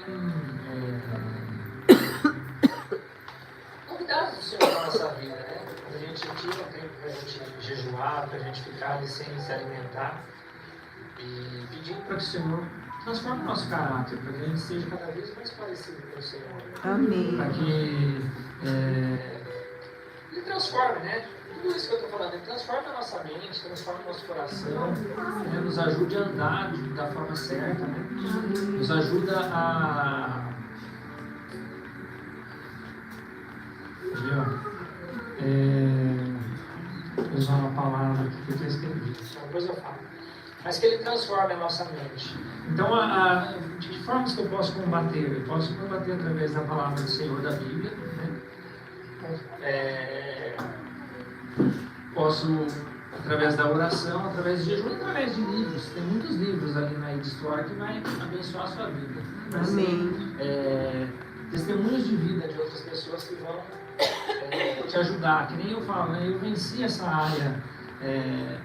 cuidados do Senhor na nossa vida, né? A gente tira um tempo para a gente jejuar, para a gente ficar ali sem se alimentar e pedindo para que o Senhor transforme o nosso caráter, para que a gente seja cada vez mais parecido com o Senhor. Amém. Para que Ele transforme, né? Tudo isso que eu estou falando, Ele transforma a nossa mente, transforma o nosso coração, né? Nos ajude a andar da forma certa, né? Nos ajuda usar uma palavra aqui que eu escrevi, depois eu falo. Mas que ele transforma a nossa mente. Então, de que formas que eu posso combater? Eu posso combater através da palavra do Senhor, da Bíblia, né? Posso através da oração, através de jejum, através de livros. Tem muitos livros ali na Ed Store que vai abençoar a sua vida. Amém. Testemunhos de vida de outras pessoas que vão te ajudar. Que nem eu falo, né? Eu venci essa área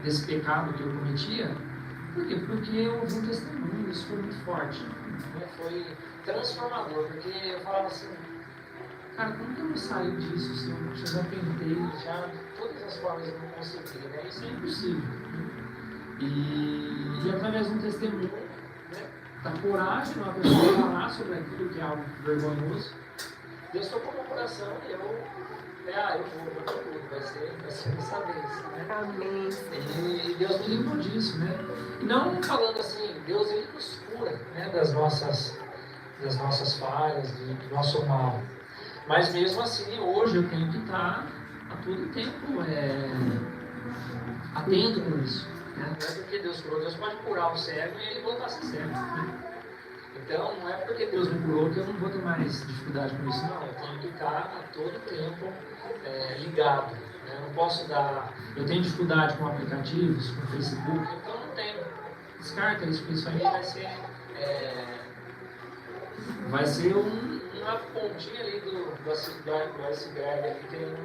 desse pecado que eu cometia. Por quê? Porque eu ouvi um testemunho, isso foi muito forte. Né? Foi transformador, porque eu falava assim, cara, como que eu não saio disso? Se eu já tentei, já de todas as formas eu não consegui, né? Isso é impossível. Né? E através de um testemunho, né? Da coragem de uma pessoa falar sobre aquilo que é algo vergonhoso, Deus tocou meu coração e eu vou tudo, vai ser dessa vez, né? Amém. E Deus me livrou disso, né? E não falando assim, Deus ele nos cura, né? Das nossas falhas, do nosso mal. Mas mesmo assim, hoje eu tenho que estar a todo tempo atento com isso. Né? Não é porque Deus curou, Deus pode curar o cego e ele voltar a ser cego. Né? Então, não é porque Deus me curou que eu não vou ter mais dificuldade com isso, não. Eu tenho que estar a todo tempo ligado. Né? Eu não posso dar. Eu tenho dificuldade com aplicativos, com Facebook, então não tenho. Descarta isso, porque isso aí vai ser uma pontinha ali do iceberg ali querendo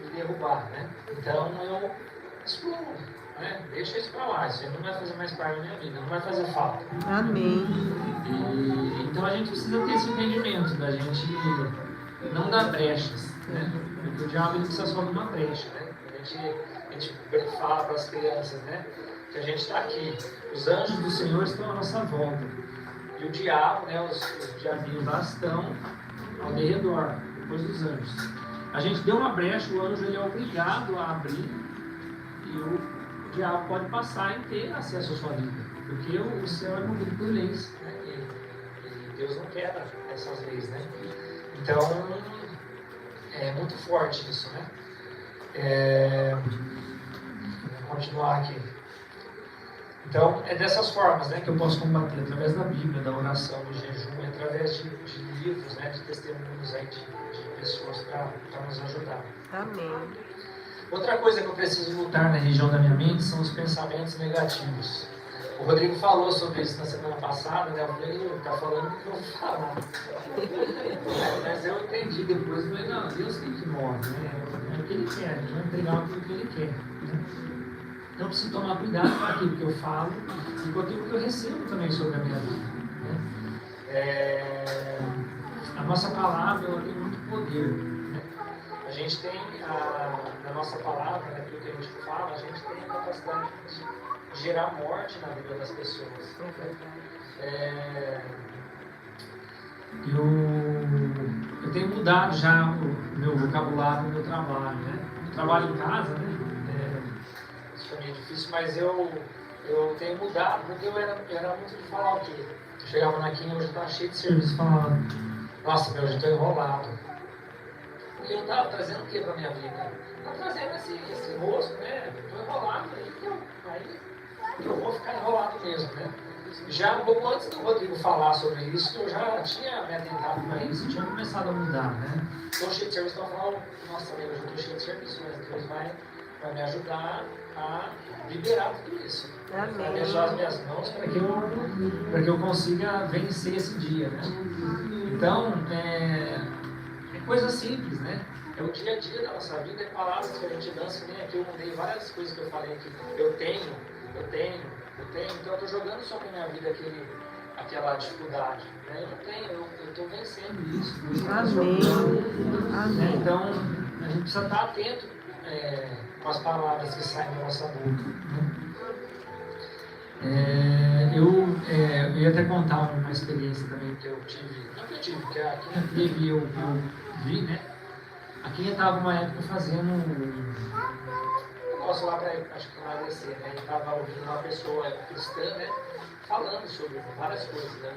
me derrubar, né? Então eu excluo, né? Deixa isso pra lá, isso aí não vai fazer mais parte da minha vida, não vai fazer falta. Amém. Então a gente precisa ter esse entendimento da gente não dar brechas, né? Porque o diabo ele precisa só de uma brecha, né? A gente fala para as crianças, né? Que a gente está aqui, os anjos do Senhor estão à nossa volta. E o diabo, né, os diabinhos lá estão ao redor, depois dos anjos. A gente deu uma brecha, o anjo ele é obrigado a abrir e o diabo pode passar e ter acesso à sua vida. Porque o céu é movido por leis, né, e Deus não quebra essas leis, né? Então, é muito forte isso, né? Vou continuar aqui. Então, é dessas formas, né, que eu posso combater, através da Bíblia, da oração, do jejum, através de livros, né, de testemunhos aí de pessoas para nos ajudar. Amém. Outra coisa que eu preciso lutar na região da minha mente são os pensamentos negativos. O Rodrigo falou sobre isso na semana passada, né? Eu falei, ele está falando o que eu vou falar. Mas eu entendi depois, eu falei, não, Deus tem que move, né? É o que Ele quer, Ele vai entregar aquilo que Ele quer. Né? Então eu preciso tomar cuidado com aquilo que eu falo e com aquilo que eu recebo também sobre a minha vida. Né? A nossa palavra ela tem muito poder. Né? A gente tem, na nossa palavra, naquilo que a gente fala, a gente tem a capacidade de gerar morte na vida das pessoas. Eu tenho mudado já o meu vocabulário no meu trabalho. Né? Eu trabalho em casa, né? Isso é meio difícil, mas eu tenho mudado, porque eu era muito de falar o quê? Eu chegava na quinta, hoje eu estava cheio de serviço, falava, nossa, meu, hoje eu estou enrolado. Porque eu estava trazendo o que para a minha vida? Estava trazendo esse rosto, né? Estou enrolado, aí eu vou ficar enrolado mesmo, né? Já um pouco antes do Rodrigo falar sobre isso, eu já tinha me atentado para isso e tinha começado a mudar, né? Estou cheio de serviço, então eu falo, nossa, meu, hoje eu estou cheio de serviço, mas Deus vai me ajudar a liberar tudo isso. Amém. A abençoar as minhas mãos para que eu consiga vencer esse dia, né? Então, é coisa simples, né? É o dia a dia da nossa vida, é palavras que a gente dança, que nem aqui eu mudei várias coisas que eu falei aqui. Eu tenho, então eu estou jogando sobre a minha vida aquela dificuldade. Né? Eu não tenho, eu estou vencendo isso. Amém. Né? Então, a gente precisa estar atento com as palavras que saem da nossa boca. Né? Eu ia até contar uma experiência também que eu tive, não que eu tive, porque aqui na TV eu vi, né? Aqui eu estava uma época fazendo eu posso lá para acho que emagrecer, né? Eu estava ouvindo uma pessoa cristã, né? Falando sobre várias coisas, né?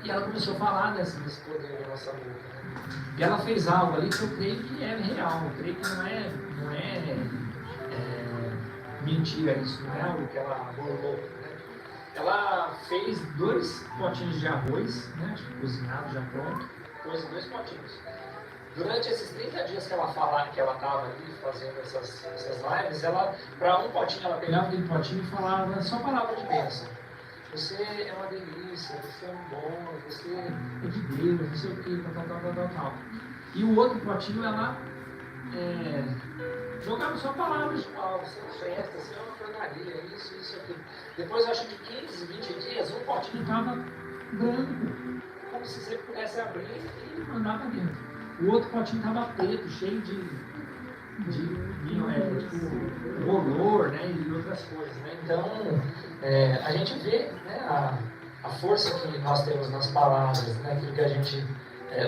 E ela começou a falar desse poder da nossa boca, né? E ela fez algo ali que eu creio que é real, eu creio que não é mentira isso, não é algo que ela bolou, né? Ela fez 2 potinhos de arroz, né, cozinhado, já pronto, pôs 2 potinhos. Durante esses 30 dias que ela estava ali fazendo essas lives, ela, para um potinho, ela pegava aquele potinho e falava só palavra de bênção. Você é uma delícia, você é um bom, você é de Deus, não sei o que, tal. E o outro potinho, ela jogava só palavras de mal, você não presta, você é uma porcaria, isso, aquilo. Depois, acho que 15, 20 dias, um potinho estava branco, como se você pudesse abrir e mandar para dentro. O outro potinho estava preto, cheio de bolor, né, e outras coisas, né? Então, a gente vê, né, a força que nós temos nas palavras, né, aquilo que a gente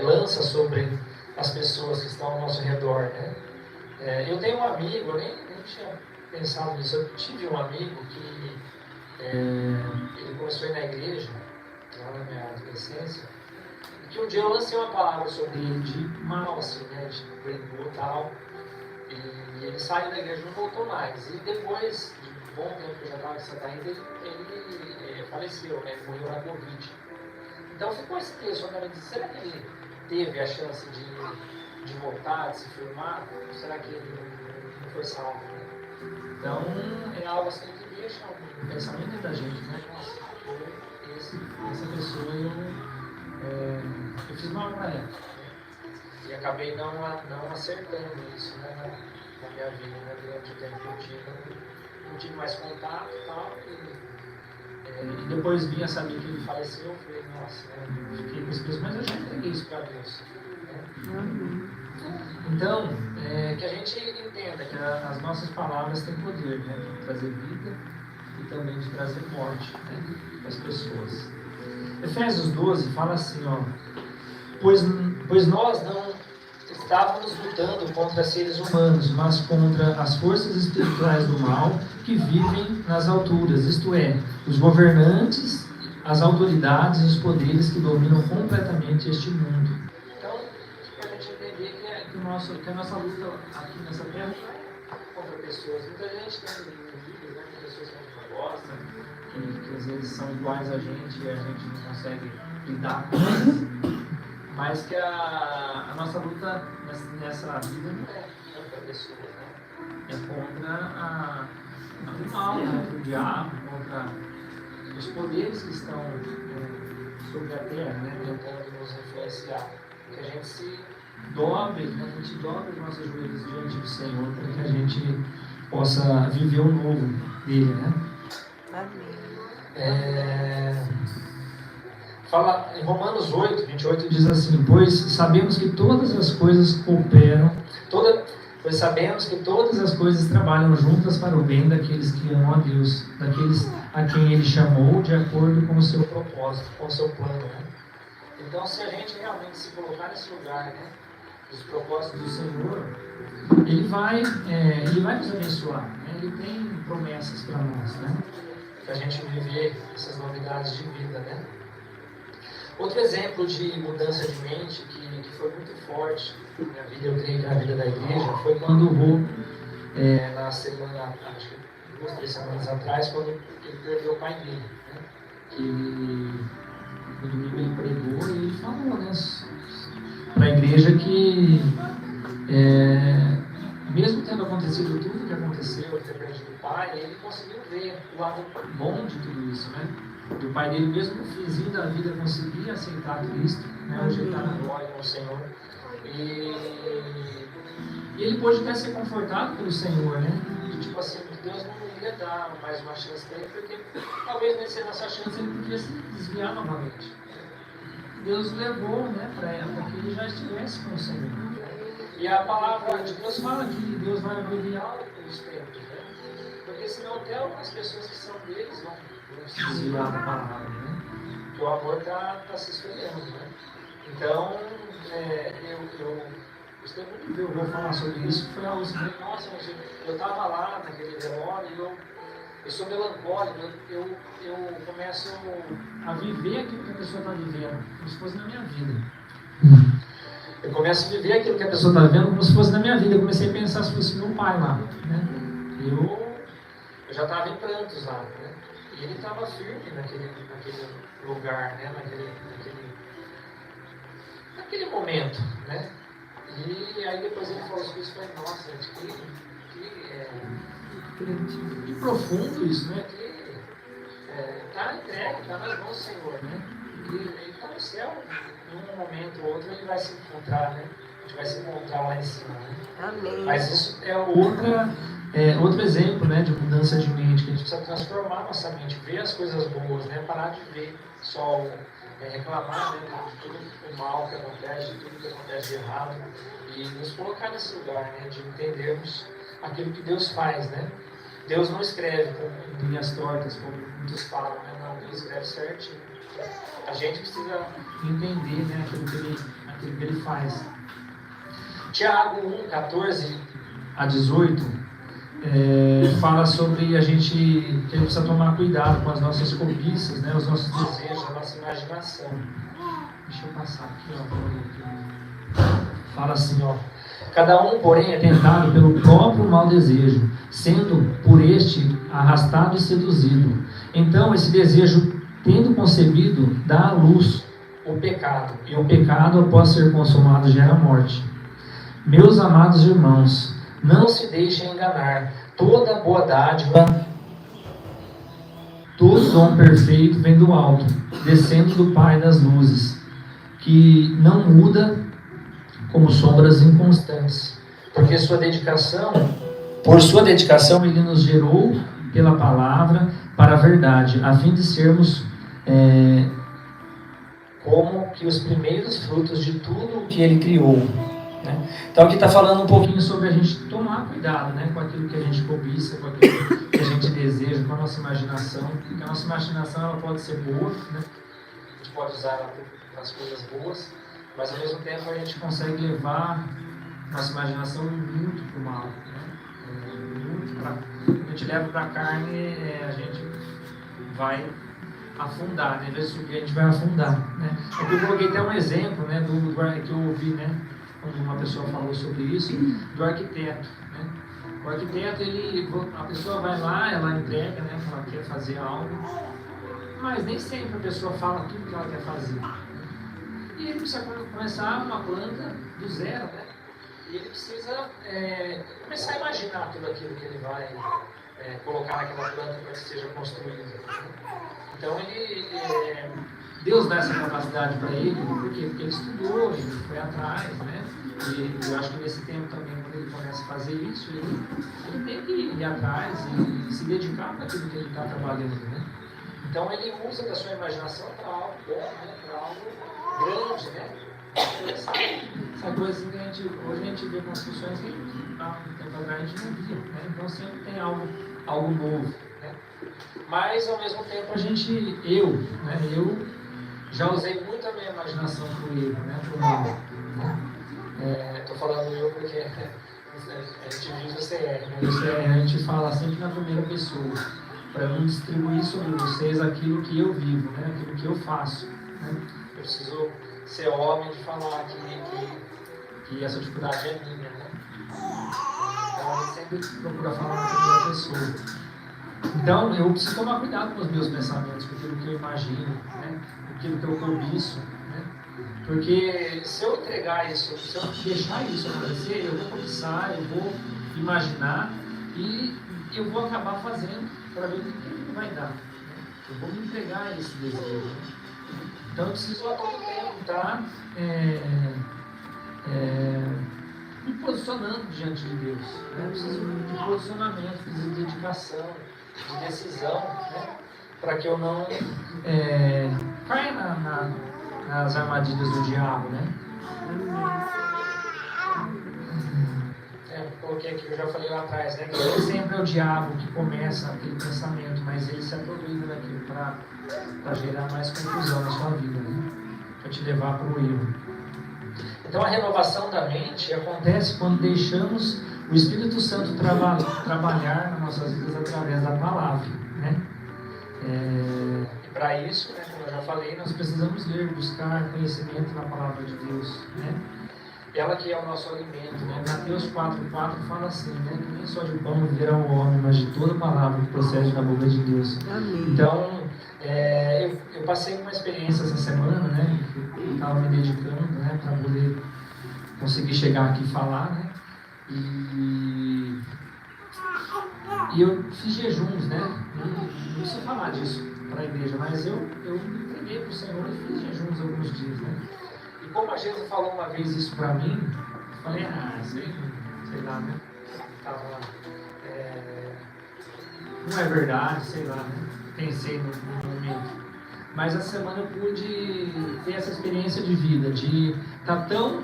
lança sobre as pessoas que estão ao nosso redor, né? Eu tenho um amigo, eu nem tinha pensado nisso, eu tive um amigo que ele começou a ir na igreja, lá na minha adolescência, que um dia eu lancei uma palavra sobre ele de mal, assim, né, de brincou e tal, e ele saiu da igreja e não voltou mais. E depois de um bom tempo que eu já estava em Santa Rita, ele faleceu, né, ele morreu na Covid. Então ficou esse texto, na minha mente, será que ele teve a chance de voltar, de se firmar? Ou será que ele não foi salvo? Né? Então é algo assim que deixa um pensamento da gente, né? Nossa, essa pessoa eu fiz mal para ela. E acabei não acertando isso, né, na minha vida, né, durante o tempo que eu não tive mais contato e tal. E depois vinha saber que ele faleceu, eu falei, nossa, né, fiquei com esse peso, mas eu já entreguei isso para Deus. Né? Então, que a gente entenda que as nossas palavras têm poder, né, de trazer vida e também de trazer morte, né, para as pessoas. Efésios 12 fala assim, ó, pois nós não estávamos lutando contra seres humanos, mas contra as forças espirituais do mal que vivem nas alturas, isto é, os governantes, as autoridades e os poderes que dominam completamente este mundo. Então, para a gente entender que a nossa luta aqui nessa terra não é contra pessoas. Muita gente tem inimigos, né, com pessoas que a gente não gosta, que às vezes são iguais a gente e a gente não consegue lidar com eles. Mas que a nossa luta nessa vida não é contra pessoas, né? É contra o mal, contra o diabo, contra os poderes que estão sobre a terra, né? Tentando nos influenciar. Que a gente se dobre, né? A gente dobre os nossos joelhos diante do Senhor para que a gente possa viver o novo dele, né? Fala em Romanos 8, 28, diz assim, pois sabemos que todas as coisas cooperam, pois sabemos que todas as coisas trabalham juntas para o bem daqueles que amam a Deus, daqueles a quem Ele chamou de acordo com o seu propósito, com o seu plano. Né? Então, se a gente realmente se colocar nesse lugar, né, dos propósitos do Senhor, Ele vai nos abençoar, né? Ele tem promessas para nós, né? Para a gente viver essas novidades de vida, né? Outro exemplo de mudança de mente que foi muito forte na minha vida, eu creio que na vida da igreja, foi quando o Rô, na semana, acho que 2, 3 semanas atrás, quando ele perdeu o pai dele. Né? Que no domingo ele pregou e ele falou, né, para a igreja que mesmo tendo acontecido tudo que aconteceu, ele ter perdido o pai, ele conseguiu ver o lado bom de tudo isso, né? O pai dele, mesmo no finzinho da vida, conseguia aceitar Cristo, né? Hoje ele está na glória com o Senhor. E ele pôde até ser confortado pelo Senhor, né? E, tipo assim, Deus não ia dar mais uma chance para ele, porque talvez nessa chance ele podia se desviar novamente. Deus levou, né, para que ele já estivesse com o Senhor. E a palavra de Deus fala que Deus vai abreviar os tempos, né? Porque senão até as pessoas que são deles vão se desviar da palavra, né? Porque o amor está se esfriando, né? Então, eu gostei muito de ver o Rô falar sobre isso, foi algo assim, nossa, eu estava lá naquele velório e eu sou melancólico, eu começo a viver aquilo que a pessoa está vivendo, como se fosse na minha vida. Eu começo a viver aquilo que a pessoa está vivendo como se fosse na minha vida. Eu comecei a pensar se fosse meu pai lá, né? eu já estava em prantos lá, né? E ele estava firme naquele lugar, né? Naquele momento, né? E aí depois ele falou isso, e falei, nossa, gente, que profundo isso, né? Está entregue, está nas mãos do Senhor, né? Ele está no céu, em um momento ou outro ele vai se encontrar, né? A gente vai se encontrar lá em cima, né? Amém. Mas isso é outro exemplo, né, de mudança de mente, que a gente precisa transformar nossa mente, ver as coisas boas, né? Parar de ver só reclamar, né, de tudo o mal que acontece, de tudo que acontece de errado, e nos colocar nesse lugar, né, de entendermos aquilo que Deus faz, né? Deus não escreve com linhas tortas, como muitos falam, né? Não, Deus escreve certinho. A gente precisa entender, né, aquilo que ele faz. Tiago 1, 14 a 18 fala sobre a gente que precisa tomar cuidado com as nossas cobiças, né, os nossos desejos, a nossa imaginação. Deixa eu passar aqui, ó. Fala assim, ó. Cada um, porém, é tentado pelo próprio mau desejo, sendo por este arrastado e seduzido. Então, esse desejo, tendo concebido, dá à luz o pecado. E o pecado, após ser consumado, gera morte. Meus amados irmãos, não se deixem enganar. Toda boa dádiva, todo dom perfeito vem do alto, descendo do Pai das luzes, que não muda como sombras inconstantes. Porque por sua dedicação, Ele nos gerou pela palavra para a verdade, a fim de sermos como que os primeiros frutos de tudo que Ele criou. Né? Então aqui está falando um pouquinho sobre a gente tomar cuidado, né, com aquilo que a gente cobiça, com aquilo que a gente deseja, com a nossa imaginação. Porque a nossa imaginação ela pode ser boa, né? A gente pode usar ela para as coisas boas, mas ao mesmo tempo a gente consegue levar nossa imaginação muito para o mal, né? Quando a gente leva para a carne, a gente vai afundar, né? Em vez de subir, a gente vai afundar, né? Eu coloquei até um exemplo, né, que eu ouvi, né, quando uma pessoa falou sobre isso, do arquiteto, né? O arquiteto, a pessoa vai lá, ela entrega, né, ela quer fazer algo, mas nem sempre a pessoa fala tudo que ela quer fazer. E ele precisa começar uma planta do zero, né? E ele precisa começar a imaginar tudo aquilo que ele vai colocar naquela planta para que seja construída. Então Deus dá essa capacidade para ele, porque ele estudou, ele foi atrás, né? E eu acho que nesse tempo também, quando ele começa a fazer isso, ele tem que ir atrás e se dedicar para aquilo que ele está trabalhando, né? Então ele usa da sua imaginação para algo bom, né? Para algo grande, né? Essa coisa que hoje a gente vê construções que há um tempo atrás a gente não via, né? Então sempre tem algo novo, né? Mas ao mesmo tempo eu já usei muito a minha imaginação para o erro, né? Pro mal, né? Estou falando eu porque a gente diz o CR, né? A gente fala sempre na primeira pessoa, para não distribuir sobre vocês aquilo que eu vivo, né? Aquilo que eu faço, né? Eu preciso ser homem de falar que essa dificuldade é minha, né? Então a gente sempre procura falar na primeira pessoa. Então eu preciso tomar cuidado com os meus pensamentos, com aquilo que eu imagino, né? Com aquilo que eu cobiço, né? Porque se eu entregar isso, se eu deixar isso acontecer, eu vou cobiçar, eu vou imaginar e eu vou acabar fazendo para ver o que vai dar, né? Eu vou me entregar a esse desejo, né? Então eu preciso a todo tempo estar me posicionando diante de Deus, né? Eu preciso de posicionamento, preciso de dedicação, de decisão, né? Para que eu não caia nas armadilhas do diabo, né? Coloquei aqui, eu já falei lá atrás, né? Que nem sempre é o diabo que começa aquele pensamento, mas ele se aproveita daquilo para gerar mais confusão na sua vida, né? Para te levar para o erro. Então a renovação da mente acontece quando deixamos o Espírito Santo trabalhar nas nossas vidas através da palavra, né? E para isso, né, como eu já falei, nós precisamos ler, buscar conhecimento na palavra de Deus, né? ela que é o nosso alimento, né? Mateus 4,4 fala assim, né? Que nem só de pão viverá o homem, mas de toda palavra que procede da boca de Deus. Amém. Então, eu passei uma experiência essa semana, né? Eu estava me dedicando, né? Para poder conseguir chegar aqui e falar, né? E eu fiz jejuns, né? Não preciso falar disso para a igreja, mas eu me entreguei para o Senhor e fiz jejuns alguns dias, né? E como a gente falou uma vez isso para mim, eu falei, sei lá, né? Não é verdade, sei lá, né? Pensei no momento. Mas essa semana eu pude ter essa experiência de vida, de estar tão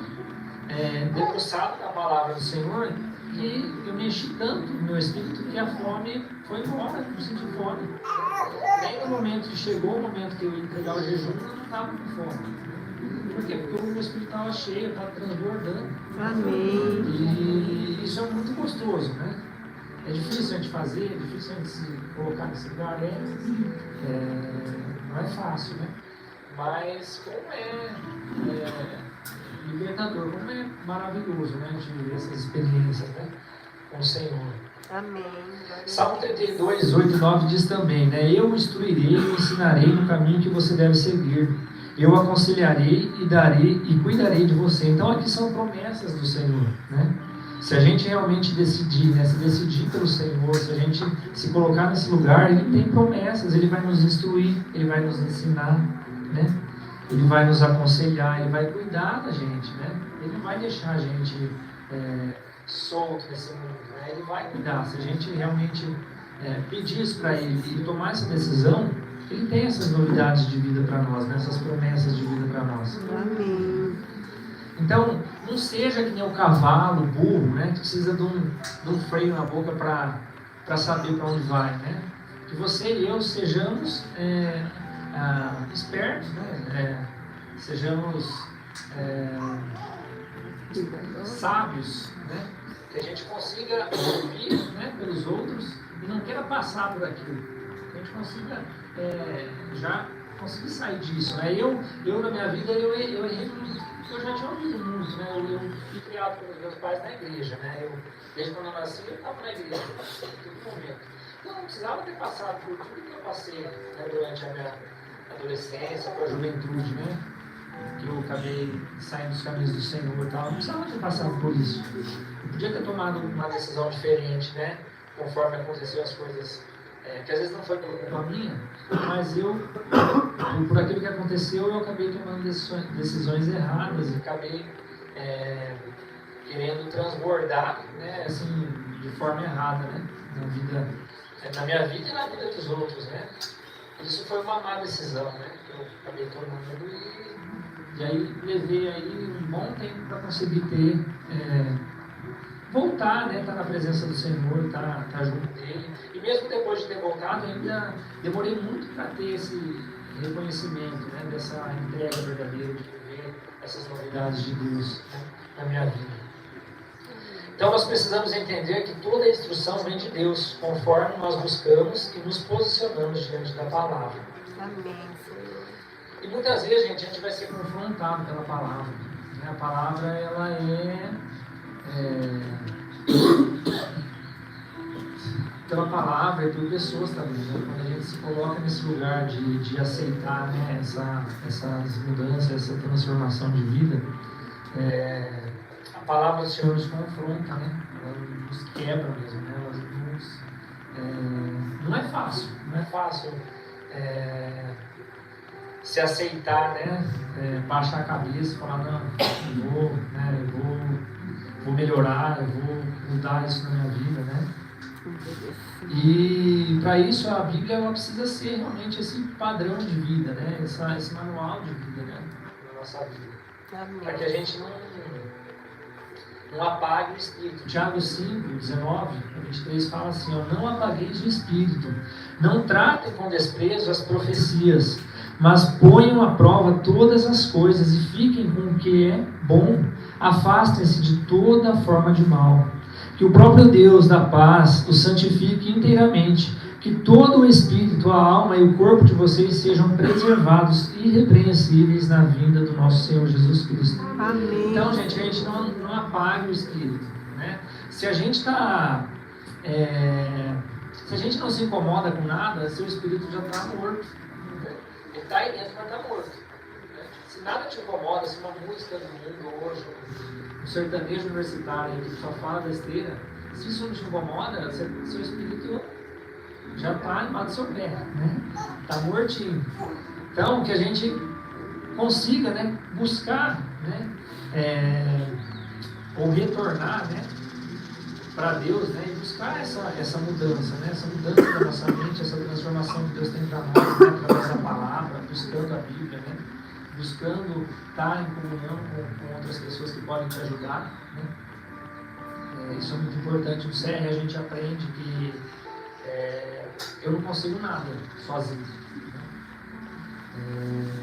debruçado na palavra do Senhor, que eu me enchi tanto no meu espírito que a fome foi embora, não senti fome. Nem no momento que chegou o momento que eu ia entregar o jejum, eu não estava com fome. Por quê? Porque o meu espírito estava cheio, estava transbordando. Amém. E isso é muito gostoso, né? É difícil a gente fazer, é difícil a gente se colocar nesse lugar, não é fácil, né? Mas como é libertador, como é maravilhoso, né? A gente viver essas experiências, né? Com o Senhor. Amém. Salmo 32, 8 e 9 diz também, né? Eu o instruirei e o ensinarei no caminho que você deve seguir. Eu aconselharei e darei e cuidarei de você. Então aqui são promessas do Senhor, né? Se a gente realmente decidir, né? Se decidir pelo Senhor, se a gente se colocar nesse lugar, Ele tem promessas, Ele vai nos instruir, Ele vai nos ensinar, né? Ele vai nos aconselhar, Ele vai cuidar da gente, né? Ele não vai deixar a gente solto nesse mundo, né? Ele vai cuidar. Se a gente realmente pedir isso para Ele e tomar essa decisão, Ele tem essas novidades de vida para nós, né? Essas promessas de vida para nós. Amém. Então, não seja que nem o cavalo, o burro, né? Que precisa de um freio na boca para saber para onde vai, né? Que você e eu sejamos espertos, né? Sejamos sábios, né? Que a gente consiga ouvir, né, pelos outros e não queira passar por aquilo. Que a gente consiga já conseguir sair disso, né? Eu na minha vida, eu errei muito. Eu já tinha ouvido muito, né? Eu fui criado pelos meus pais na igreja, né? Desde quando eu nasci, eu estava na igreja, em todo momento. Então, eu não precisava ter passado por tudo que eu passei, né, durante a minha adolescência, com a juventude, né? Que eu acabei saindo dos caminhos do Senhor e tal. Eu não precisava ter passado por isso. Eu podia ter tomado uma decisão diferente, né? Conforme aconteceu as coisas, que às vezes não foi por culpa minha, mas por aquilo que aconteceu, eu acabei tomando decisões erradas e acabei querendo transbordar, né? Assim, de forma errada, né? Na minha vida e na vida dos outros, né? Isso foi uma má decisão, né? Que eu acabei tomando e aí levei aí um bom tempo para conseguir ter, voltar, né? Estar na presença do Senhor, estar junto dele. E mesmo depois de ter voltado, ainda demorei muito para ter esse reconhecimento, né? Dessa entrega verdadeira, de viver essas novidades de Deus, né, na minha vida. Então nós precisamos entender que toda a instrução vem de Deus, conforme nós buscamos e nos posicionamos diante da palavra. Amém, Senhor. E muitas vezes, gente, a gente vai ser confrontado pela palavra, né? A palavra, ela pela palavra e por pessoas também, né? Quando a gente se coloca nesse lugar de aceitar, né, essas mudanças, essa transformação de vida, a palavra do Senhor nos confronta, né? Ela nos quebra mesmo, né? Não é fácil se aceitar, né? Baixar a cabeça e falar, não, eu vou melhorar, eu vou mudar isso na minha vida, né? E para isso a Bíblia ela precisa ser realmente esse padrão de vida, né? Esse manual de vida, né? Na nossa vida. Para que a gente não apague o Espírito. Tiago 5, 19 a 23 fala assim, ó, não apagueis o Espírito, não tratem com desprezo as profecias, mas ponham à prova todas as coisas e fiquem com o que é bom. Afastem-se de toda forma de mal. Que o próprio Deus da paz os santifique inteiramente, que que todo o espírito, a alma e o corpo de vocês sejam preservados irrepreensíveis na vinda do nosso Senhor Jesus Cristo. Amém. Então, gente, a gente não apague o espírito, né? Se a gente se a gente não se incomoda com nada, seu espírito já está morto. Né? Ele está aí dentro, mas está morto. Né? Se nada te incomoda, se uma música do mundo hoje, um sertanejo universitário que só fala besteira, se isso não te incomoda, seu espírito já está embaixo do seu pé, né? Está mortinho. Então, que a gente consiga, né, buscar, né, ou retornar, né, para Deus, né, e buscar essa mudança, né, essa mudança da nossa mente, essa transformação que Deus tem para nós, né, através da palavra, buscando a Bíblia, né, buscando estar em comunhão com outras pessoas que podem te ajudar, né. Isso é muito importante. No CR a gente aprende que eu não consigo nada sozinho.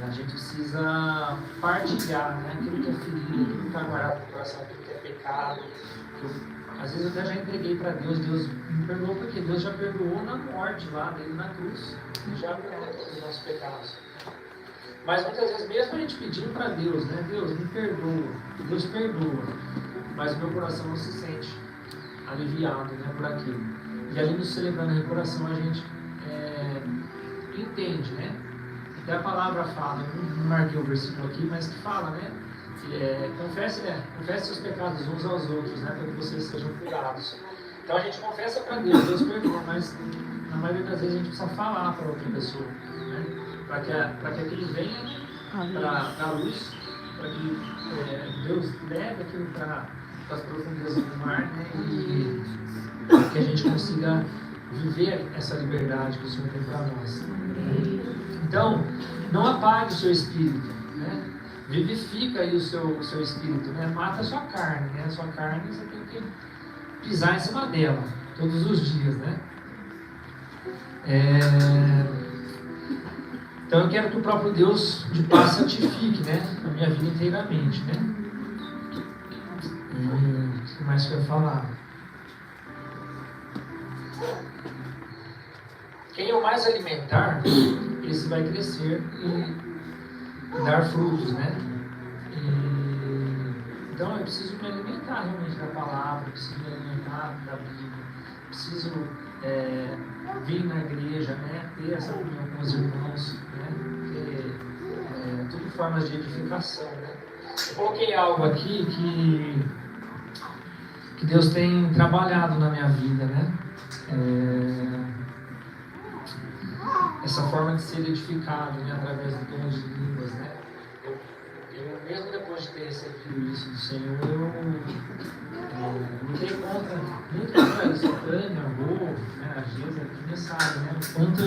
A gente precisa partilhar, né, aquilo que é ferido, aquilo que está guardado no coração, aquilo que é pecado. Às vezes eu até já entreguei para Deus, Deus me perdoou, porque Deus já perdoou na morte lá dele na cruz. Ele já perdoou todos os nossos pecados. Mas muitas vezes, mesmo a gente pedindo para Deus, né, Deus me perdoa, Deus perdoa, mas o meu coração não se sente aliviado, né, por aquilo. E ali no Celebrando a Recuperação a gente entende, né? Até a palavra fala, eu não marquei o versículo aqui, mas que fala, né? Confesse seus pecados uns aos outros, né? Para que vocês sejam curados. Então a gente confessa para Deus, Deus perdoa, mas na maioria das vezes a gente precisa falar para outra pessoa, né? Para que aquilo venha para a luz, para que Deus leve aquilo para as profundezas do mar, né? E que a gente consiga viver essa liberdade que o Senhor tem para nós. Então, não apague o seu espírito, né? Vivifica aí o seu espírito, né? Mata a sua carne, né? A sua carne você tem que pisar em cima dela todos os dias, né? Então eu quero que o próprio Deus de paz santifique, né, a minha vida inteiramente, né? O que mais que eu ia falar? Quem eu mais alimentar, esse vai crescer e dar frutos, né? Então eu preciso me alimentar realmente da palavra, preciso me alimentar da Bíblia, preciso vir na igreja, né? Ter essa comunhão com os irmãos, né? Ter tudo formas de edificação, né? Eu coloquei algo aqui que Deus tem trabalhado na minha vida, né? Essa forma de ser edificado, né, através do dom de línguas, né? Eu mesmo depois de ter recebido isso do Senhor, eu lutei contra muitas coisas, a Tânia, a Rô, né, a Gesa, aqui sabe, né? O quanto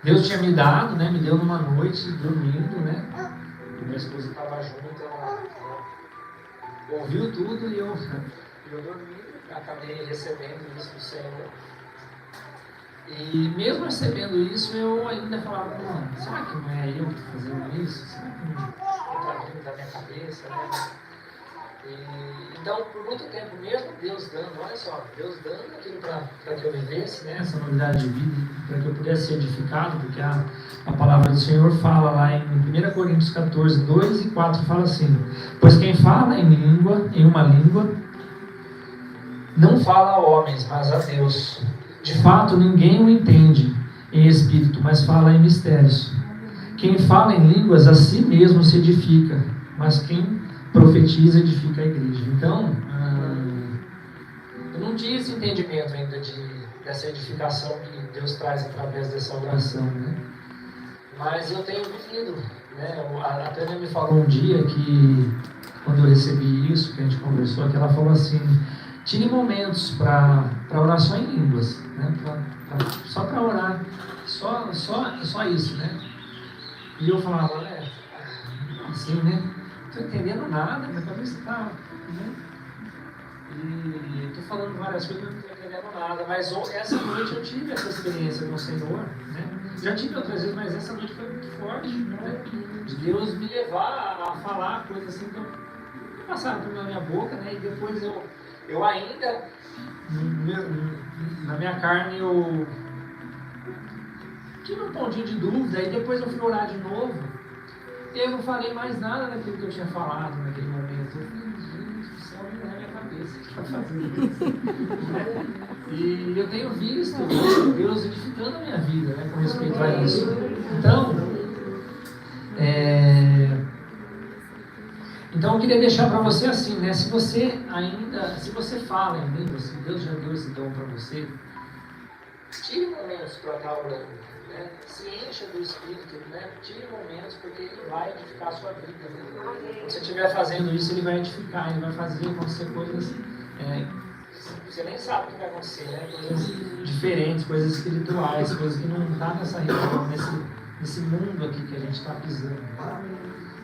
Deus tinha me dado, né? Me deu numa noite dormindo, né? E minha esposa estava junto, ela ouviu tudo e eu dormi, acabei recebendo isso do Senhor. E mesmo recebendo isso, eu ainda falava, mano, será que não é eu que estou fazendo isso? Será que não está vindo da minha cabeça, né? Então, por muito tempo, mesmo Deus dando, olha só, Deus dando aquilo para que eu vivesse, né, essa novidade de vida, para que eu pudesse ser edificado, porque a palavra do Senhor fala lá em 1 Coríntios 14, 2 e 4, fala assim: pois quem fala em uma língua, não fala a homens, mas a Deus. De fato, ninguém o entende em espírito, mas fala em mistérios. Quem fala em línguas a si mesmo se edifica, mas quem profetiza edifica a igreja. Então, eu não tinha esse entendimento ainda dessa edificação que Deus traz através dessa oração, né? Mas eu tenho vivido, né? A Tânia me falou um dia que, quando eu recebi isso, que a gente conversou, que ela falou assim: tire momentos para orar só em línguas, né? Só para orar, só isso, né? E eu falava, assim, né? Não estou entendendo nada, minha cabeça está, né? E estou falando várias coisas, não estou entendendo nada, mas essa noite eu tive essa experiência com o Senhor, né? Já tive outras vezes, mas essa noite foi muito forte, né? De Deus me levar a falar coisas assim que passaram pela minha boca, né? E depois eu Eu ainda, na minha carne, eu tive um pontinho de dúvida, e depois eu fui orar de novo, e eu não falei mais nada daquilo que eu tinha falado naquele momento. Eu falei, gente do céu, não é minha cabeça que está fazendo isso. Né? E eu tenho visto Deus edificando a minha vida, né, com respeito a isso. Então eu queria deixar para você assim, né? Se você fala em línguas, se Deus já deu esse dom para você, tire momentos para estar orando, né? Se encha do Espírito, né? Tire momentos, porque Ele vai edificar a sua vida. Né? Quando você estiver fazendo isso, Ele vai edificar, Ele vai fazer acontecer coisas, você nem sabe o que vai acontecer, né? Coisas diferentes, coisas espirituais, coisas que não estão nessa região, nesse mundo aqui que a gente está pisando.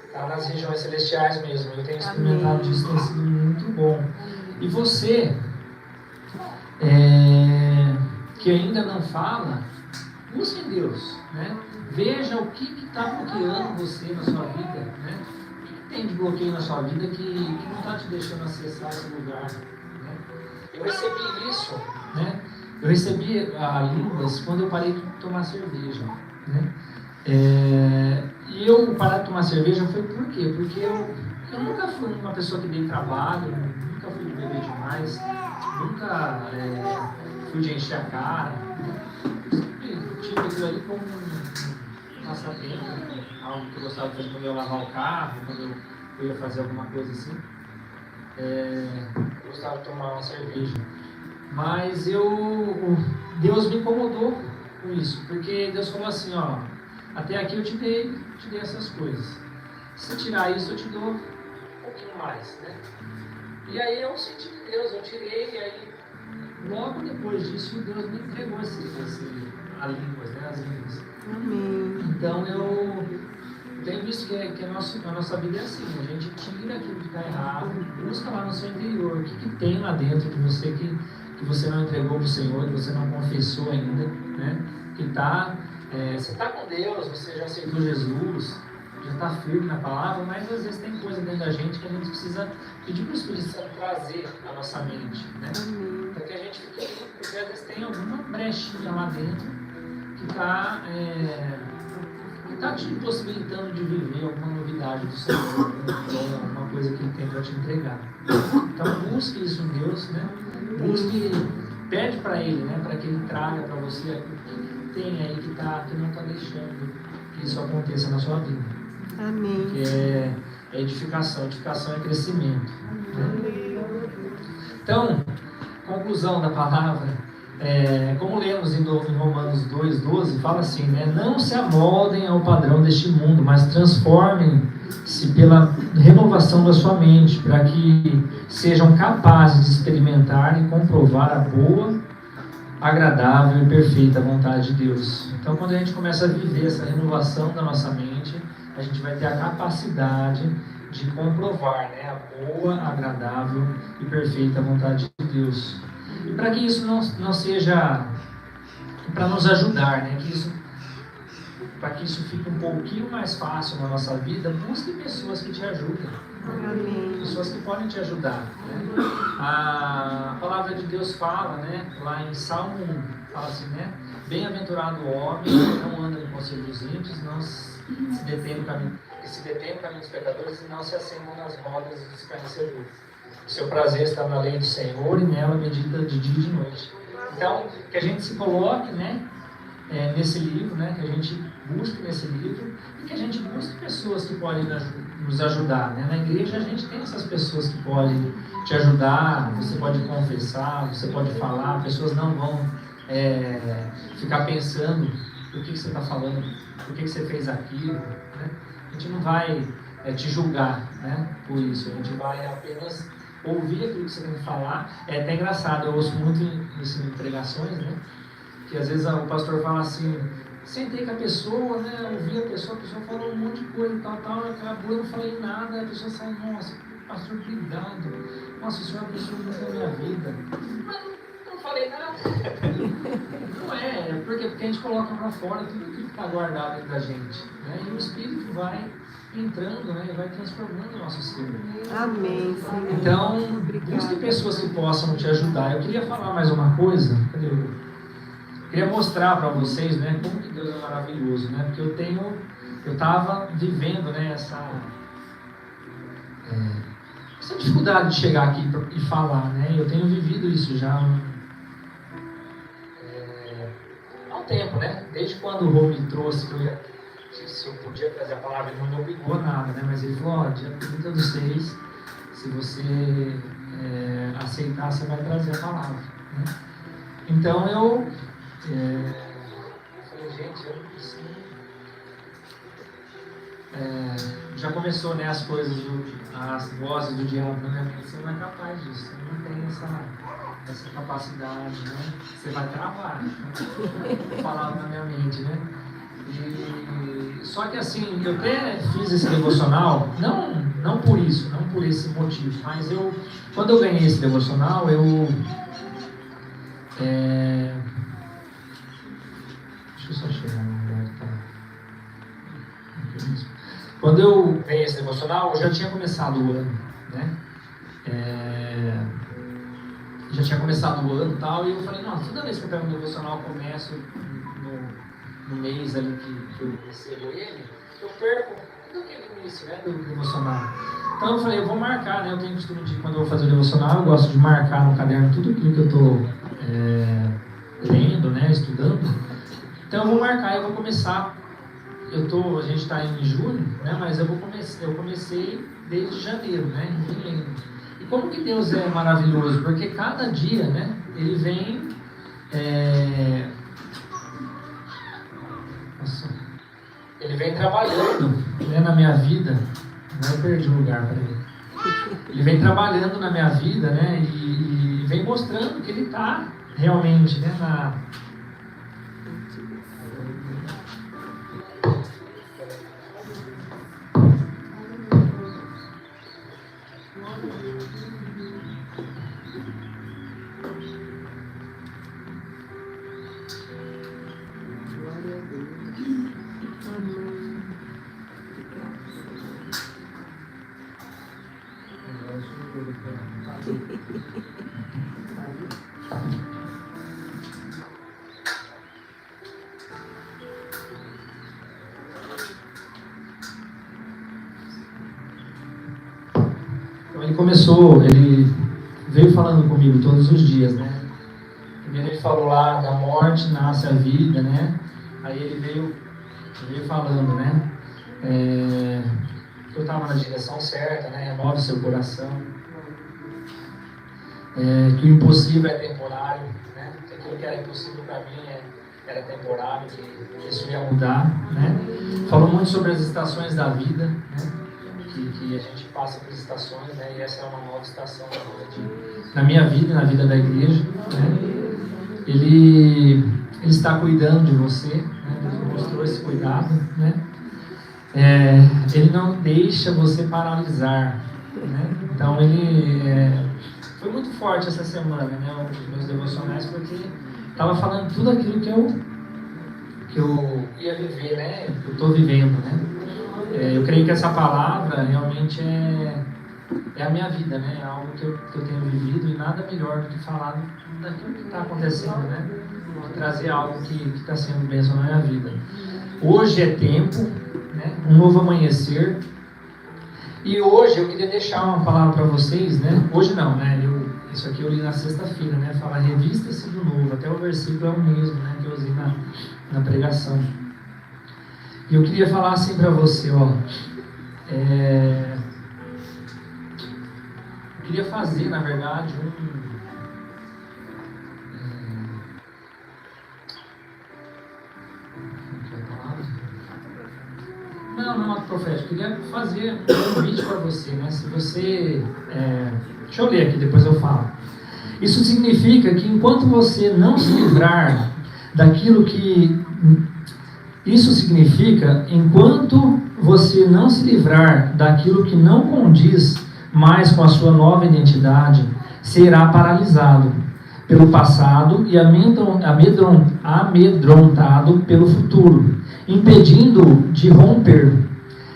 Está nas regiões celestiais mesmo. Eu tenho experimentado disso, tem sido muito bom. E você, que ainda não fala, busque em Deus, né? Veja o que está bloqueando você na sua vida, né? O que tem de bloqueio na sua vida que não está te deixando acessar esse lugar, né? Eu recebi isso, né? Eu recebi línguas quando eu parei de tomar cerveja, né? E eu parar de tomar cerveja foi por quê? Porque eu nunca fui uma pessoa que dei trabalho, nunca fui de beber demais, nunca fui de encher a cara. Sempre tive aquilo ali como um passatempo, algo que eu gostava de fazer quando eu ia lavar o carro, quando eu ia fazer alguma coisa assim. Eu gostava de tomar uma cerveja. Mas Deus me incomodou com isso, porque Deus falou assim, ó, até aqui eu te dei essas coisas. Se tirar isso, eu te dou um pouquinho mais, né? E aí eu senti de Deus, eu tirei, e aí logo depois disso Deus me entregou as línguas, né? As línguas. Amém. Então eu tenho visto que a nossa vida é assim, a gente tira aquilo que está errado, busca lá no seu interior, o que tem lá dentro de você que você não entregou para o Senhor, que você não confessou ainda, né? Que você está com Deus, você já aceitou Jesus, já está firme na palavra, mas às vezes tem coisa dentro da gente que a gente precisa pedir para o Espírito Santo trazer à nossa mente, né? Para que a gente fique limpo, porque às vezes tem alguma brechinha lá dentro que está te impossibilitando de viver alguma novidade do Senhor, né? Alguma coisa que Ele tem para te entregar. Então busque isso em Deus, né? Pede para Ele, né? Para que Ele traga para você o que tem aí que não está deixando que isso aconteça na sua vida. Amém. Que é edificação é crescimento. Né? Então, conclusão da palavra, como lemos em Romanos 2,12, fala assim, né? Não se amoldem ao padrão deste mundo, mas transformem-se pela renovação da sua mente, para que sejam capazes de experimentar e comprovar a boa, agradável e perfeita vontade de Deus. Então, quando a gente começa a viver essa renovação da nossa mente, a gente vai ter a capacidade de comprovar, né, a boa, agradável e perfeita vontade de Deus. E para que isso não seja, para nos ajudar, né, para que isso fique um pouquinho mais fácil na nossa vida, busque pessoas que te ajudem. Amém. Pessoas que podem te ajudar. Né? A palavra de Deus fala, né, lá em Salmo 1, fala assim, né? Bem-aventurado o homem que não anda no conselho dos ímpios, não se detém no caminho dos pecadores e não se assenta nas rodas dos escarnecedores. O seu prazer está na lei do Senhor e nela medita de dia e de noite. Então, que a gente se coloque, né, nesse livro, né, que a gente busque nesse livro e que a gente busque pessoas que podem nos ajudar. Né? Na igreja a gente tem essas pessoas que podem te ajudar, você pode confessar, você pode falar, pessoas não vão ficar pensando o que você está falando, por que você fez aquilo. Né? A gente não vai te julgar, né, por isso, a gente vai apenas ouvir aquilo que você tem que falar. É até engraçado, eu ouço muito em pregações, né, que às vezes o pastor fala assim, sentei com a pessoa, né, ouvi a pessoa falou um monte de coisa e tal, acabou, eu não falei nada, a pessoa sai, nossa, pastor, obrigado, nossa, o senhor abençoou muito a minha vida, mas não falei nada. Não é Por quê? Porque a gente coloca para fora tudo aquilo que está guardado dentro da gente, né? E o Espírito vai entrando, né? E vai transformando o nosso ser. Amém, Senhor. Então, busque pessoas que possam te ajudar. Eu queria falar mais uma coisa. Eu queria mostrar para vocês, né, como que Deus é maravilhoso, né? Porque eu estava vivendo, né, essa dificuldade de chegar aqui e falar, né? Eu tenho vivido isso já há um tempo, né? Desde quando o Rô me trouxe que se eu podia trazer a palavra, ele não me obrigou nada, né? Mas ele falou, dia 30/6, se você aceitar, você vai trazer a palavra, né? Então eu falei, gente, eu não preciso. Já começou, né, as coisas, as vozes do diabo na minha mente. Você não é capaz disso, você não tem essa capacidade, né? Você vai travar, né? Falava na minha mente, né? Só que assim, eu até fiz esse devocional, não por isso, não por esse motivo, mas quando eu ganhei esse devocional, deixa eu só chegar no lugar que tá. Quando eu ganhei esse devocional, eu já tinha começado o ano, né? Já tinha começado o ano e tal, e eu falei, não, toda vez que eu pego um devocional, eu começo no mês ali que eu recebo ele, eu perco tudo aquele início, né, do devocional. Então eu falei, eu vou marcar, né? Eu tenho costume de, quando eu vou fazer o devocional, eu gosto de marcar no caderno tudo aquilo que eu estou lendo, né, estudando. Então eu vou marcar, eu vou começar. A gente está em junho, né? Mas eu comecei desde janeiro, né? E como que Deus é maravilhoso? Porque cada dia, né? Ele vem ele vem trabalhando, né, na minha vida. Eu perdi o lugar para ele. Ele vem trabalhando na minha vida, né? E vem mostrando que ele está realmente, né, ele veio falando comigo todos os dias, né? Primeiro ele falou lá, da morte nasce a vida, né? Aí ele veio falando, né? Que eu estava na direção certa, né? Remove seu coração. Que o impossível é temporário, né? Que aquilo que era impossível para mim era temporário, que isso ia mudar, né? Falou muito sobre as estações da vida, né? Que a gente passa por estações, né? E essa é uma nova estação na minha vida, na vida da igreja, né? Ele está cuidando de você, né? Deus mostrou esse cuidado, né? Ele não deixa você paralisar, né? Então foi muito forte essa semana, né? Os meus devocionais, porque estava falando tudo aquilo que eu ia viver, né? Que eu estou vivendo, né? Eu creio que essa palavra realmente é a minha vida, né? É algo que eu tenho vivido, e nada melhor do que falar daquilo que está acontecendo, né? Trazer algo que está sendo bênção na minha vida. Hoje é tempo, né? Um novo amanhecer. E hoje eu queria deixar uma palavra para vocês, né? Hoje não, né? Isso aqui eu li na sexta-feira, né? Fala, revista-se do novo. Até o versículo é o mesmo, né? Que eu usei na pregação. E eu queria falar assim para você, ó. Eu queria fazer, na verdade, Não, profeta, eu queria fazer um convite para você, né? Se você... deixa eu ler aqui, depois eu falo. Isso significa que enquanto você não se livrar daquilo que... Isso significa, enquanto você não se livrar daquilo que não condiz mais com a sua nova identidade, será paralisado pelo passado e amedrontado pelo futuro, impedindo de romper.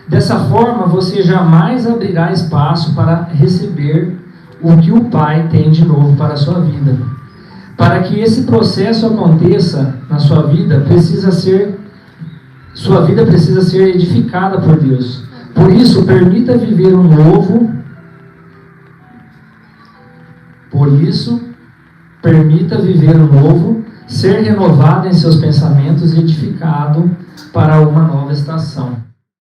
Dessa forma, você jamais abrirá espaço para receber o que o Pai tem de novo para a sua vida. Para que esse processo aconteça na sua vida, sua vida precisa ser edificada por Deus. Por isso, permita viver o novo. Ser renovado em seus pensamentos e edificado para uma nova estação.